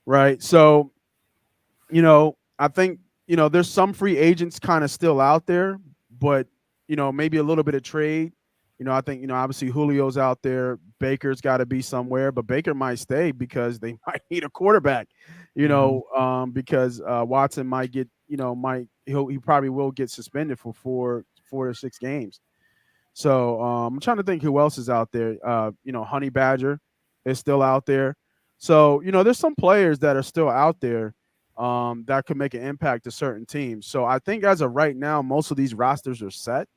right? So, I think there's some free agents kind of still out there, but maybe a little bit of trade. I think obviously Julio's out there. Baker's got to be somewhere, but Baker might stay because they might need a quarterback. Mm-hmm. Because Watson might get he probably will get suspended for 4 to 6 games. So I'm trying to think who else is out there. Honey Badger is still out there. So there's some players that are still out there that could make an impact to certain teams. So I think as of right now, most of these rosters are set.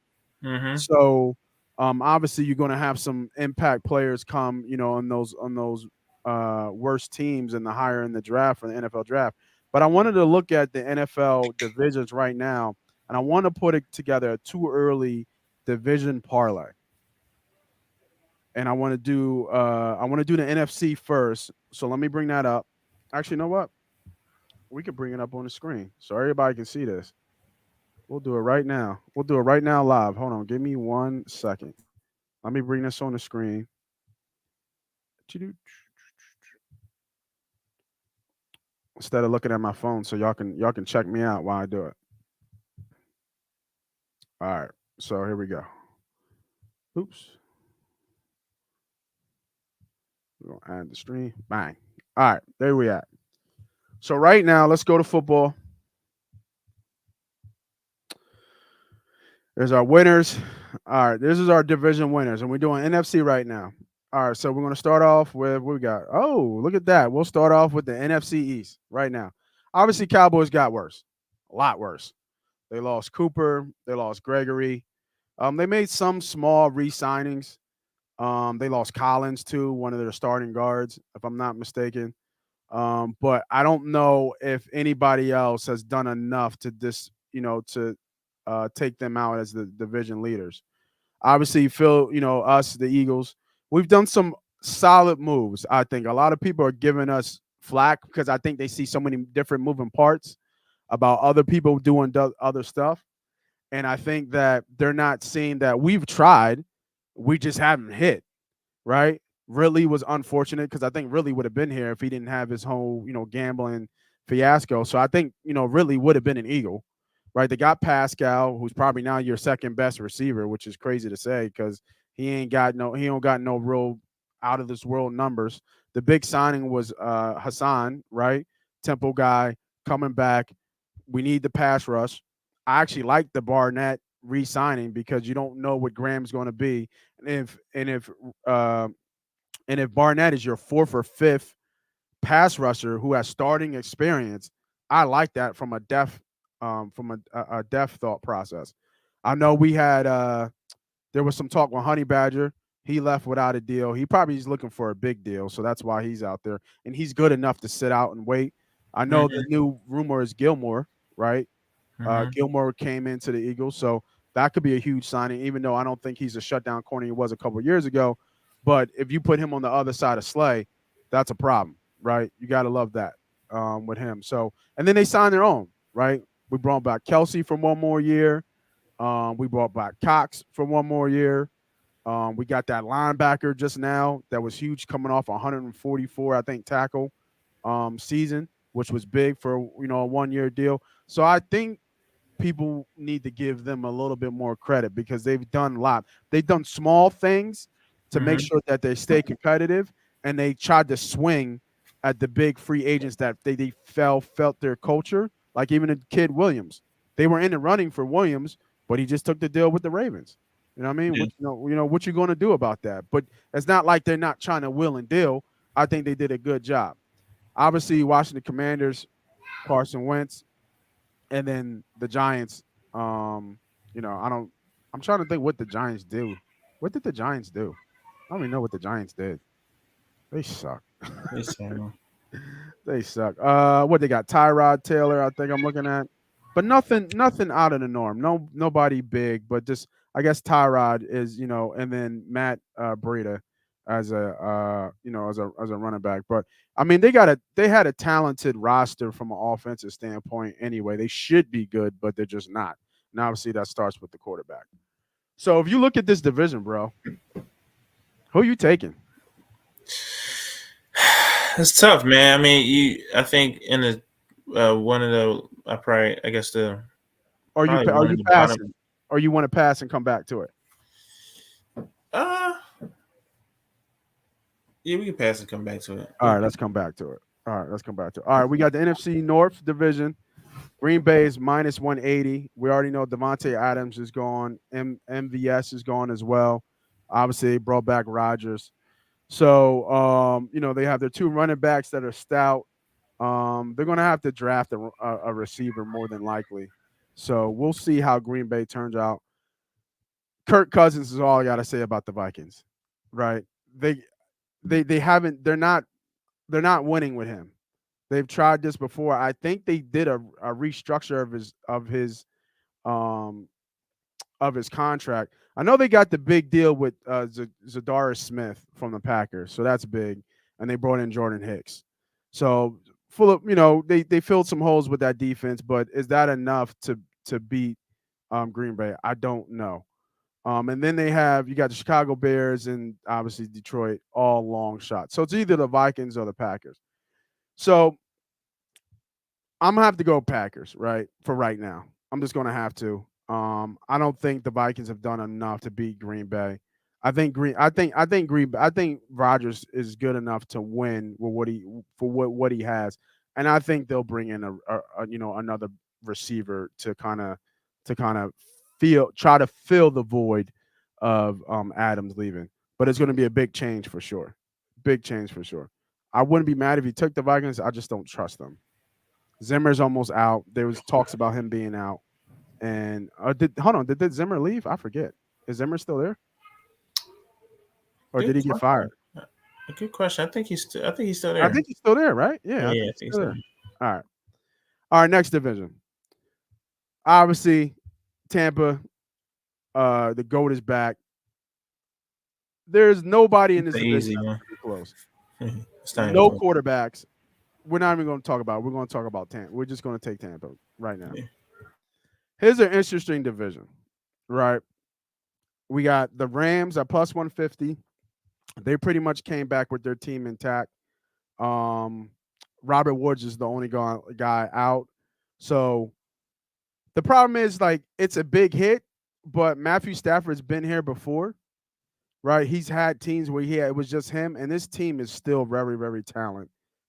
Mm-hmm. So obviously you're going to have some impact players come, on those worst teams in the higher in the draft for the NFL draft. But I wanted to look at the NFL divisions right now, and I want to put it together a too early division parlay. And I want to do the NFC first. So let me bring that up. Actually, you know what? We could bring it up on the screen so everybody can see this. We'll do it right now. We'll do it right now live. Hold on, give me 1 second. Let me bring this on the screen. Instead of looking at my phone, so y'all can check me out while I do it. All right. So here we go. Oops. We're gonna add the stream. Bang. All right, there we at. So right now, let's go to football. There's our winners. All right, this is our division winners, and we're doing NFC right now. All right, so we're going to start off with what we got. Oh, look at that. We'll start off with the NFC East right now. Obviously, Cowboys got worse, a lot worse. They lost Cooper, they lost Gregory. They made some small re-signings. They lost Collins too, one of their starting guards, if I'm not mistaken. But I don't know if anybody else has done enough to take them out as the division leaders. Obviously, Phil, us, the Eagles, we've done some solid moves. I think a lot of people are giving us flack because I think they see so many different moving parts about other people doing other stuff. And I think that they're not seeing that we've tried, we just haven't hit, right? Ridley was unfortunate because I think Ridley would have been here if he didn't have his whole, gambling fiasco. So I think, Ridley would have been an Eagle, right? They got Pascal, who's probably now your second best receiver, which is crazy to say because he don't got no real out of this world numbers. The big signing was Hassan, right? Temple guy coming back. We need the pass rush. I actually like the Barnett re-signing because you don't know what Graham's going to be, uh, and if Barnett is your fourth or fifth pass rusher who has starting experience, I like that from a depth thought process. I know we had there was some talk with Honey Badger. He left without a deal. He probably is looking for a big deal, so that's why he's out there. And he's good enough to sit out and wait. I know the Mm-hmm. new rumor is Gilmore, right? Mm-hmm. Gilmore came into the Eagles, so that could be a huge signing. Even though I don't think he's a shutdown corner he was a couple of years ago, but if you put him on the other side of Slay, that's a problem, right? You got to love that with him. So, and then they signed their own, right? We brought back Kelsey for one more year. We brought back Cox for one more year. We got that linebacker just now that was huge, coming off 144, I think, tackle season, which was big for a 1 year deal. So I think people need to give them a little bit more credit because they've done a lot. They've done small things to make Mm-hmm. sure that they stay competitive, and they tried to swing at the big free agents that they felt their culture. Like even the kid Williams, they were in the running for Williams, but he just took the deal with the Ravens. You know what I mean? Yeah. What you going to do about that? But it's not like they're not trying to will and deal. I think they did a good job. Obviously, Washington Commanders, Carson Wentz, and then the Giants. I don't. I'm trying to think what the Giants do. What did the Giants do? I don't even know what the Giants did. They suck. They say, They suck. What they got? Tyrod Taylor, I think I'm looking at, but nothing out of the norm. Nobody big, but just I guess Tyrod is, and then Matt Breida as a running back. But I mean, they had a talented roster from an offensive standpoint anyway. They should be good, but they're just not. And obviously, that starts with the quarterback. So if you look at this division, bro, who you taking? it's tough, man. I mean, I think in the one of the I guess the Or probably are one in you the bottom. passing? Or you want to pass and come back to it? Uh, yeah, we can pass and come back to it. All right, let's come back to it. All right, let's come back to it. All right, we got the NFC North division. Green Bay is minus 180. We already know Devontae Adams is gone. MVS is gone as well. Obviously, they brought back Rodgers. So, they have their two running backs that are stout. They're going to have to draft a receiver more than likely. So we'll see how Green Bay turns out. Kirk Cousins is all I got to say about the Vikings, right? They they haven't. They're not winning with him. They've tried this before. I think they did a restructure um of his contract. I know they got the big deal with Zadarius Smith from the Packers, so that's big, and they brought in Jordan Hicks. So full of they filled some holes with that defense, but is that enough to beat Green Bay? I don't know. And then you got the Chicago Bears and obviously Detroit, all long shots. So it's either the Vikings or the Packers. So I'm gonna have to go Packers, right? For right now. I'm just gonna have to. I don't think the Vikings have done enough to beat Green Bay. I think Rodgers is good enough to win with what he has. And I think they'll bring in another receiver to kind of try to fill the void of Adams leaving. But it's gonna be a big change for sure. Big change for sure. I wouldn't be mad if he took the Vikings. I just don't trust them. Zimmer's almost out. There was talks about him being out. And did Zimmer leave? I forget. Is Zimmer still there, or did Good he get question. fired? A good question. I think he's still I there. think he's still there, right? Yeah, Yeah, I yeah, think I he's think still so. there. All right. All right. Next division. Obviously, Tampa. The goat is back. There's nobody in It's this division easy that's one. going to be close. It's not even No close. quarterbacks. We're not even going to talk about it. We're going to talk about Tampa. We're just going to take Tampa right now. Yeah. Here's an interesting division, right? We got the Rams at plus 150. They pretty much came back with their team intact. Um, Robert Woods is the only guy out. So the problem is like it's a big hit, but Matthew Stafford's been here before, right? He's had teams where it was just him, and this team is still very, very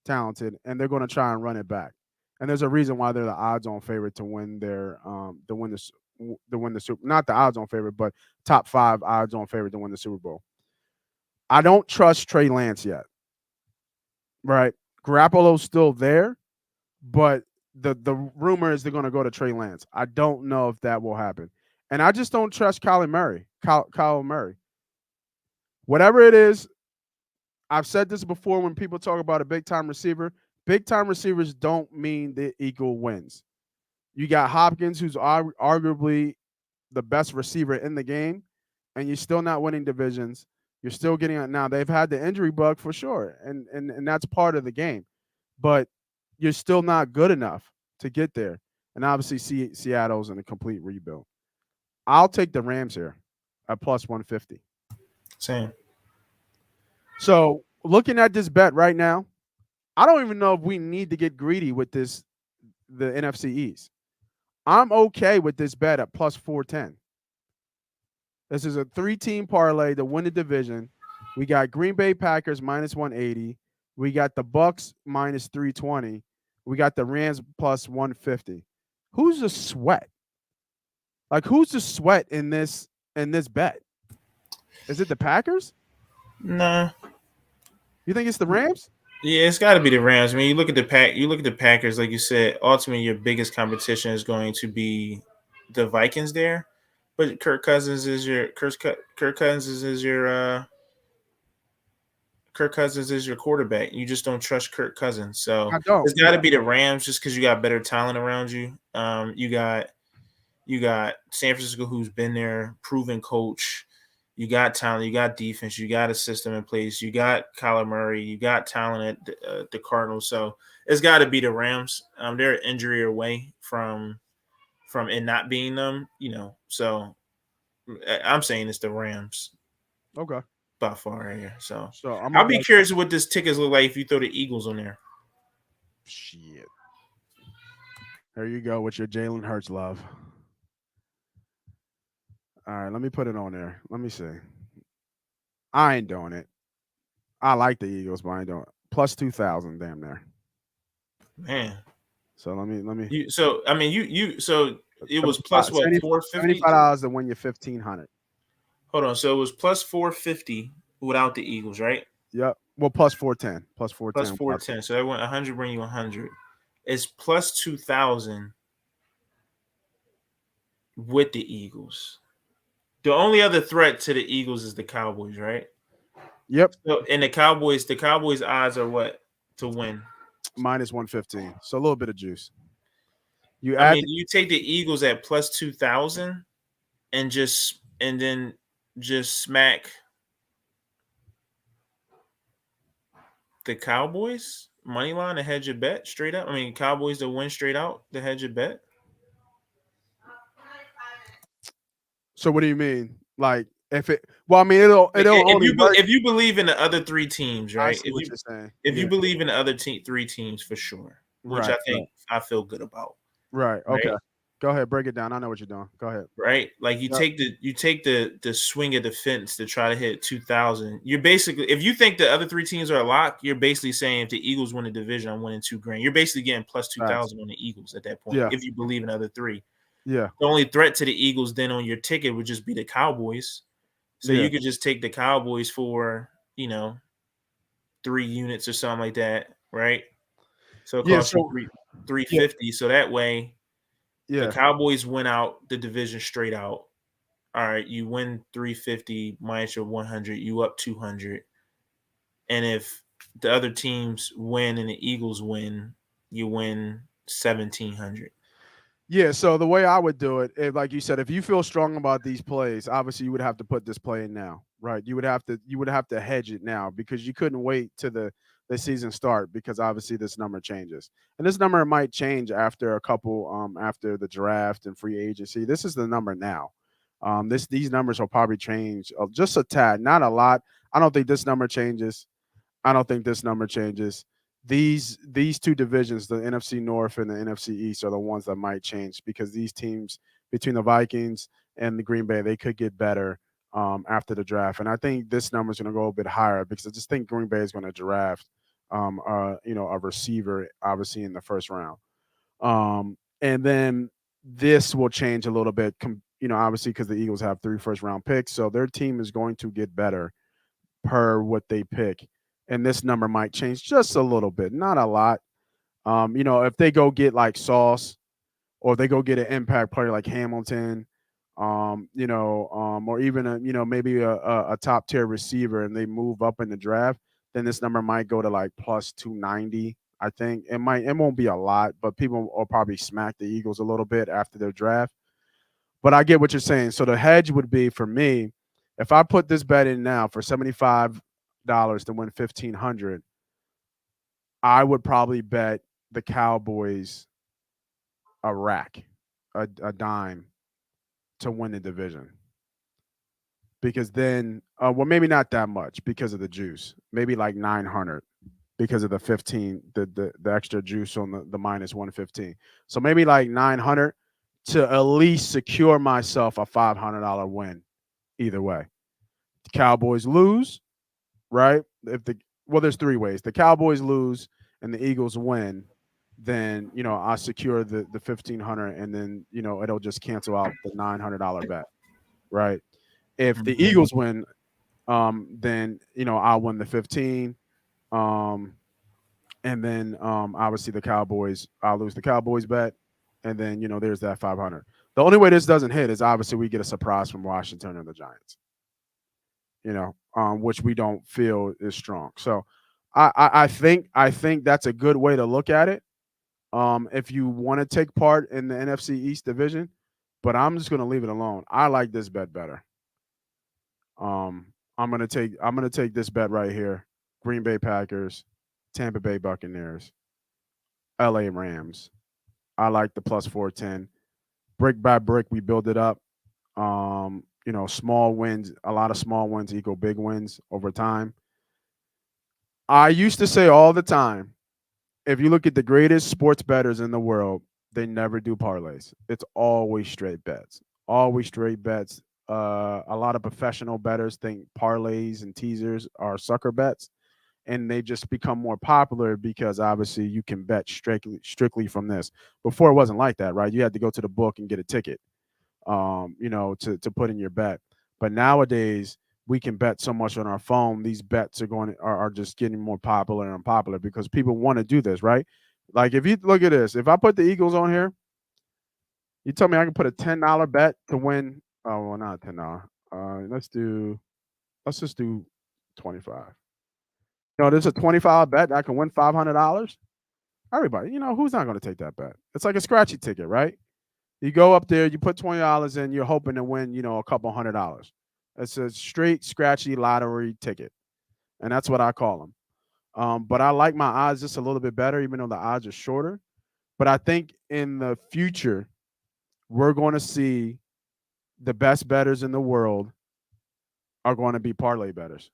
talented, and they're going to try and run it back. And there's a reason why they're the odds-on favorite to win the Super, not the odds-on favorite, but top 5 odds-on favorite to win the Super Bowl. I don't trust Trey Lance yet, right? Garoppolo's still there, but the rumor is they're going to go to Trey Lance. I don't know if that will happen, and I just don't trust Kyler Murray. Kyle Murray, whatever it is, I've said this before when people talk about a big time receiver. Big time receivers don't mean the equal wins. You got Hopkins, who's arguably the best receiver in the game, and you're still not winning divisions. You're still getting it now. They've had the injury bug for sure, and that's part of the game. But you're still not good enough to get there. And obviously, Seattle's in a complete rebuild. I'll take the Rams here at plus 150. Same. So looking at this bet right now, I don't even know if we need to get greedy with the NFC East. I'm okay with this bet at plus 410. This is a 3-team parlay to win the division. We got Green Bay Packers minus 180. We got the Bucks minus 320. We got the Rams plus 150. Who's the sweat? Like who's the sweat in this bet? Is it the Packers? Nah. You think it's the Rams? Yeah, it's got to be the Rams. I mean, you look at the pack. You look at the Packers, like you said. Ultimately, your biggest competition is going to be the Vikings there. But Kirk Cousins is your Kirk Cousins is your quarterback. You just don't trust Kirk Cousins. So I don't. it's got to be the Rams just because you got better talent around you. You got San Francisco, who's been there, proven coach. You got talent, you got defense, you got a system in place. You got Kyler Murray, you got talent at the Cardinals. So it's got to be the Rams. They're an injury away from it not being them. So I'm saying it's the Rams Okay. by far right here. So So I'm I'll gonna be go. curious what this tickets look like if you throw the Eagles on there. Shit. There you go with your Jalen Hurts love. All right, let me put it on there. Let me see. I ain't doing it. I like the Eagles, but I ain't doing it. Plus 2,000, damn near. Man, So let me you so I mean you so it was 75 plus what 450? $75 to win you 1,500. Hold on, so it was plus 450 without the Eagles, right? Yep. Well, plus 410. Plus Plus 410. 410. So that went 100, bring you 100. It's plus 2,000 with the Eagles. The only other threat to the Eagles is the Cowboys, right? Yep. So and the Cowboys odds are what to win? Minus 115. So a little bit of juice. You I add mean, you take the Eagles at plus 2,000 and then just smack the Cowboys money line to hedge your bet straight up. I mean, Cowboys to win straight out to hedge your bet. So what do you mean? Like if it well, I mean it'll only work. If you believe in the other three teams, I right? see what you're saying. If you Yeah. believe in the other three teams for sure, which Right. I think I feel good about, Right. Okay. right? Go ahead, break it down. I know what you're doing. Go ahead. Right? Like Yep. you take the swing of the fence to try to hit 2,000. You're basically if you think the other three teams are a lock, you're basically saying if the Eagles win the division, I'm winning $2,000. You're basically getting plus Facts. 2,000 on the Eagles at that point. Yeah. If you believe in the other three, Yeah. the only threat to the Eagles then on your ticket would just be the Cowboys. So Yeah. you could just take the Cowboys for 3 units or something like that, right? So it Yeah. costs you So 350. So that way the yeah. Cowboys win out the division straight out. All right, you win 350 minus your 100, you up 200. And if the other teams win and the Eagles win, you win 1,700. Yeah, so the way I would do it, if, like you said, if you feel strong about these plays, obviously you would have to put this play in now, right? You would have to hedge it now because you couldn't wait to the season start because obviously this number changes. And this number might change after a couple after the draft and free agency. This is the number now. These numbers will probably change just a tad, not a lot. I don't think this number changes. I don't think this number changes. These two divisions, the NFC North and the NFC East, are the ones that might change because these teams between the Vikings and the Green Bay, they could get better after the draft. And I think this number is going to go a bit higher because I just think Green Bay is going to draft a receiver obviously in the first round. And then this will change a little bit, obviously because the Eagles have 3 first-round picks, so their team is going to get better per what they pick. And this number might change just a little bit, not a lot. If they go get like Sauce or they go get an impact player like Hamilton, or even maybe a top tier receiver and they move up in the draft, then this number might go to like plus 290. I think it won't be a lot, but people will probably smack the Eagles a little bit after their draft. But I get what you're saying. So the hedge would be for me, if I put this bet in now for $75 to win 1,500, I would probably bet the Cowboys a rack, a dime to win the division. Because then, well, maybe not that much because of the juice. Maybe like 900 because of the 15, the extra juice on the minus 115. So maybe like 900 to at least secure myself a $500 win either way. The Cowboys lose, right? There's 3 ways. The Cowboys lose and the Eagles win, then I secure the 1,500, and then it'll just cancel out the $900 bet, right? If the Mhm. Eagles win, then I'll win the 15, and then obviously I'll lose the Cowboys bet, and then there's that 500. The only way this doesn't hit is obviously we get a surprise from Washington and the Giants, which we don't feel is strong. So I think that's a good way to look at it. If you want to take part in the NFC East division, but I'm just going to leave it alone. I like this bet better. I'm gonna take this bet right here. Green Bay Packers, Tampa Bay Buccaneers, LA Rams. I like the plus 410. Brick by brick, we build it up. Small wins, a lot of small wins equal big wins over time. I used to say all the time, if you look at the greatest sports bettors in the world, they never do parlays. It's always straight bets. Always straight bets. A lot of professional bettors think parlays and teasers are sucker bets, and they just become more popular because obviously you can bet strictly from this. Before it wasn't like that, right? You had to go to the book and get a ticket, to put in your bet. But nowadays we can bet so much on our phone. These bets are just getting more popular and popular because people want to do this, right? Like if you look at this, if I put the Eagles on here, you tell me I can put a $10 bet to win. Oh, well, not $10. Let's just do 25. There's a $25 bet that I can win $500. Everybody, who's not going to take that bet? It's like a scratchy ticket, right? You go up there, you put $20 in, you're hoping to win, a couple $100. It's a straight scratchy lottery ticket, and that's what I call them. But I like my odds just a little bit better, even though the odds are shorter. But I think in the future, we're going to see the best bettors in the world are going to be parlay bettors.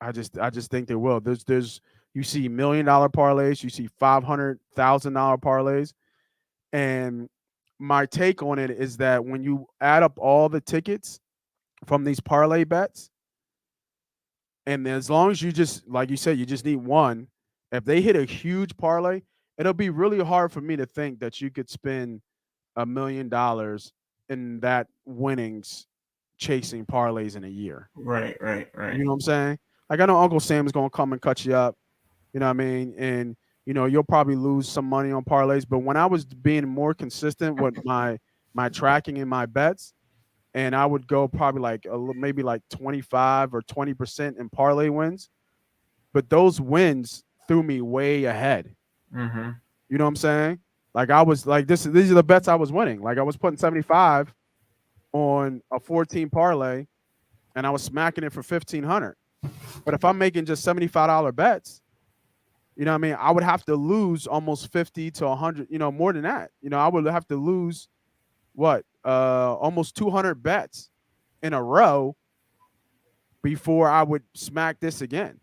I just think they will. There's you see $1 million parlays, you see $500,000 parlays, and my take on it is that when you add up all the tickets from these parlay bets, and as long as you just like you said, you just need one. If they hit a huge parlay, it'll be really hard for me to think that you could spend $1 million in that winnings chasing parlays in a year. Right. You know what I'm saying? Like I know Uncle Sam is gonna come and cut you up. You know what I mean? And you'll probably lose some money on parlays. But when I was being more consistent with my tracking and my bets, and I would go probably like maybe like 25 or 20% in parlay wins, but those wins threw me way ahead. Mm-hmm. You know what I'm saying? Like I was like these are the bets I was winning. Like I was putting 75 on a 14 parlay, and I was smacking it for 1,500. But if I'm making just $75 bets, you know what I mean? I would have to lose almost 50 to 100, more than that. I would have to lose what? Almost 200 bets in a row before I would smack this again.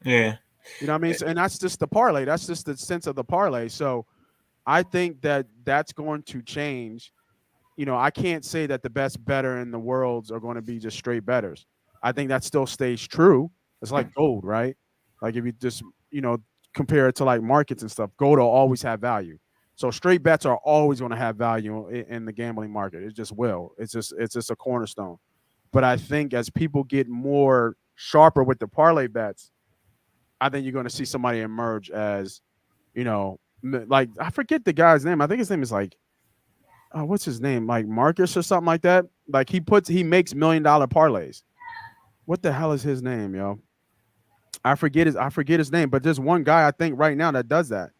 Yeah. You know what I mean? So, and that's just the parlay. That's just the sense of the parlay. So I think that that's going to change. I can't say that the best bettor in the world are going to be just straight bettors. I think that still stays true. It's like gold, right? Like if you just, compare it to like markets and stuff, gold will always have value. So straight bets are always going to have value in the gambling market. It just will. It's just a cornerstone. But I think as people get more sharper with the parlay bets, I think you're going to see somebody emerge as, like I forget the guy's name. I think his name is like, what's his name? Like Marcus or something like that. Like he makes $1 million parlays. What the hell is his name, yo? I forget his name, but there's one guy I think right now that does that.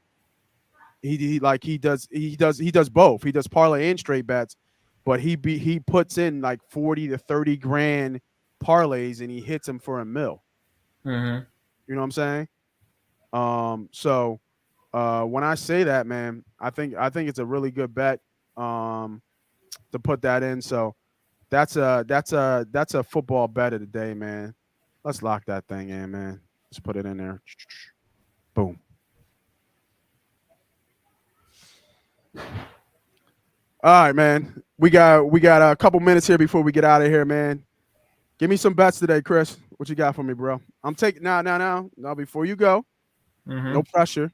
He does both. He does parlay and straight bets, but he puts in like 40 to 30 grand parlays and he hits them for $1 million. Mm-hmm. You know what I'm saying? So when I say that, man, I think it's a really good bet to put that in. So that's a football bet of the day, man. Let's lock that thing in, man. Let's put it in there. Boom. All right, man. We got a couple minutes here before we get out of here, man. Give me some bets today, Chris. What you got for me, bro? I'm taking now. Before you go, no pressure,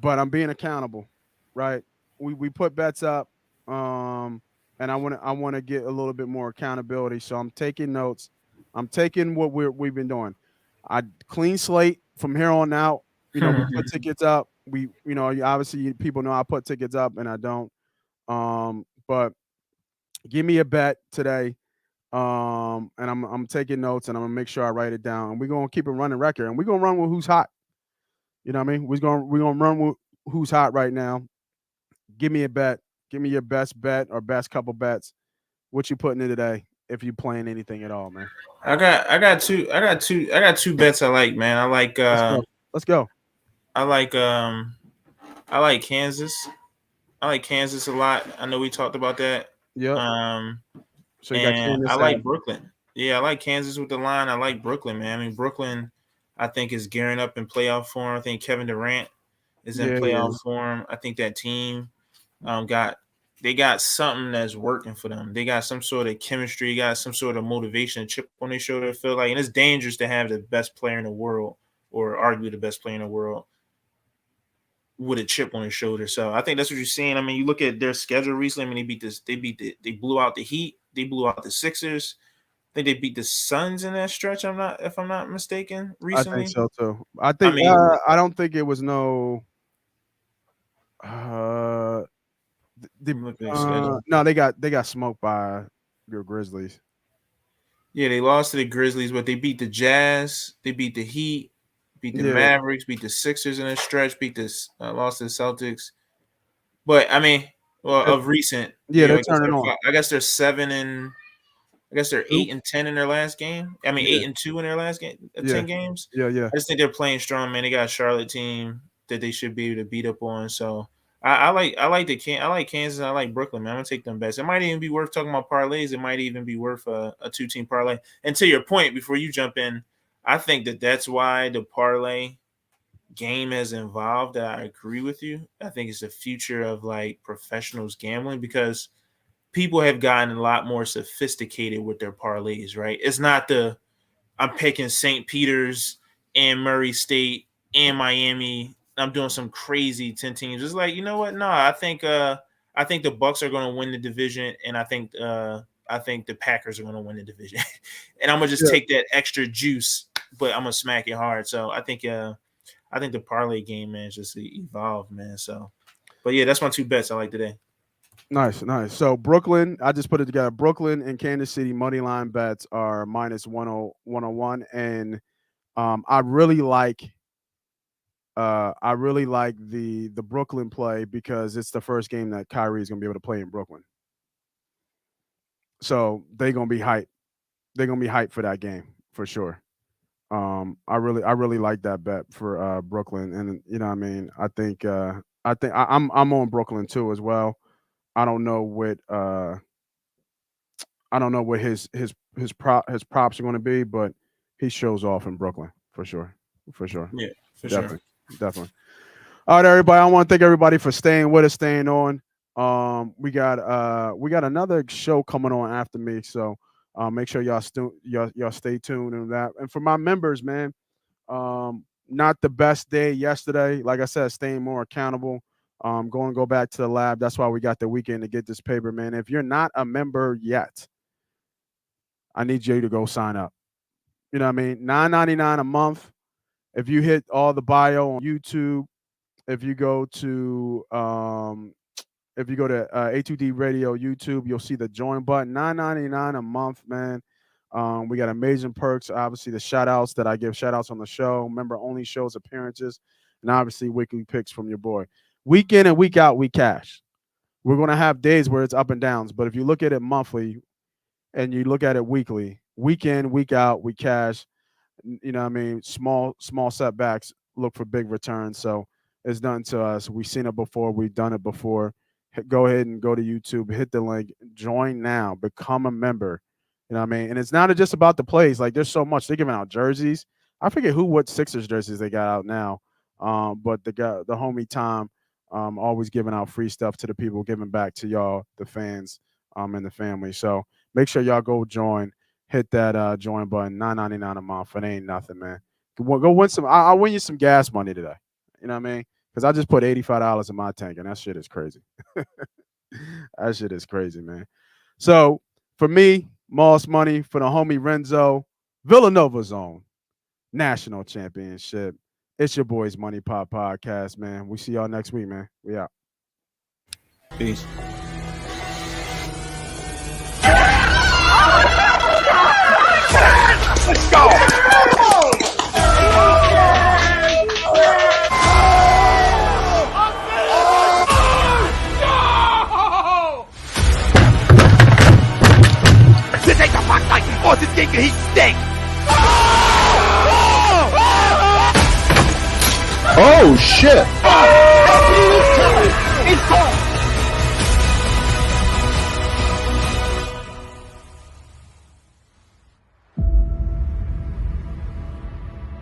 but I'm being accountable, right? We put bets up, and I want to get a little bit more accountability. So I'm taking notes. I'm taking what we've been doing. I clean slate from here on out. We put tickets up. Obviously people know I put tickets up and I don't. But give me a bet today. And I'm taking notes and I'm gonna make sure I write it down. And we're gonna keep a running record and we're gonna run with who's hot. You know what I mean? We're gonna run with who's hot right now. Give me a bet. Give me your best bet or best couple bets. What you putting in today? If you playing anything at all, man. I got two bets I like, man. I like Let's go. I like Kansas. I like Kansas a lot. I know we talked about that. Yeah. So you got Kansas. I like Brooklyn. Yeah, I like Kansas with the line. I like Brooklyn, man. I mean, Brooklyn, I think is gearing up in playoff form. I think Kevin Durant is in playoff form. I think that team They got something that's working for them. They got some sort of chemistry, got some sort of motivation, chip on their shoulder. Feel like, and it's dangerous to have the best player in the world, or arguably the best player in the world, with a chip on his shoulder. So I think that's what you're seeing. I mean, you look at their schedule recently. I mean, they blew out the Heat, they blew out the Sixers. I think they beat the Suns in that stretch. If I'm not mistaken, recently. I think so too. I don't think it was no. No, they got smoked by your Grizzlies. Yeah, they lost to the Grizzlies, but they beat the Jazz, they beat the Heat, beat the Mavericks, beat the Sixers in a stretch, lost to the Celtics. But I mean, of recent, they're turning on. I guess they're 7-10 in their last game. I mean, 8-2 in their last game, 10 games. Yeah. I just think they're playing strong, man. They got a Charlotte team that they should be able to beat up on. So I like Kansas. I like Brooklyn, man. I'm gonna take them best. It might even be worth talking about parlays. It might even be worth a 2-team parlay. And to your point, before you jump in, I think that's why the parlay game has evolved. I agree with you. I think it's the future of like professionals gambling, because people have gotten a lot more sophisticated with their parlays, right? It's not I'm picking St. Peter's and Murray State and Miami. I'm doing some crazy 10 teams. It's like, you know what? No, I think the Bucks are going to win the division, and I think the Packers are going to win the division. And I'm gonna just take that extra juice, but I'm gonna smack it hard. So I think the parlay game, man, just evolved, man. So, but yeah, that's my 2 bets I like today. Nice. So Brooklyn, I just put it together. Brooklyn and Kansas City money line bets are minus 101, and I really like the Brooklyn play because it's the first game that Kyrie is gonna be able to play in Brooklyn. So they're gonna be hyped. They're gonna be hyped for that game for sure. I really like that bet for Brooklyn, and you know what I mean. I think I'm on Brooklyn too as well. I don't know what his props are going to be, but he shows off in Brooklyn for sure. Yeah, for definitely. All right, everybody. I want to thank everybody for staying with us, staying on. We got another show coming on after me, so make sure y'all stay tuned on that. And for my members, man, not the best day yesterday. Like I said, staying more accountable. Go back to the lab. That's why we got the weekend to get this paper, man. If you're not a member yet, I need you to go sign up. You know what I mean? $9.99 a month. If you hit all the bio on YouTube, if you go to A2D Radio YouTube, you'll see the join button. $9.99 a month, man. We got amazing perks. Obviously, the shout outs that I give shout outs on the show, member only shows, appearances, and obviously weekly picks from your boy. Week in and week out, we cash. We're going to have days where it's up and downs, but if you look at it monthly and you look at it weekly, week in, week out, we cash. You know what I mean? Small setbacks, look for big returns. So it's done to us. We've seen it before. We've done it before. Go ahead and go to YouTube, hit the link, join now, become a member. You know what I mean? And it's not just about the plays. Like, there's so much. They're giving out jerseys. I forget what Sixers jerseys they got out now. But the homie Tom, always giving out free stuff to the people, giving back to y'all, the fans, and the family. So make sure y'all go join, hit that join button, $9.99 a month. It ain't nothing, man. Go win some. I'll win you some gas money today. You know what I mean? Because I just put $85 in my tank, and that shit is crazy. That shit is crazy, man. So for me, Moss Money, for the homie Renzo, Villanova Zone, National Championship. It's your boys Money Pop Podcast, man. We see y'all next week, man. We out. Peace. Let's go! This ain't the Mike Tyson forces game, he stinks! Oh shit!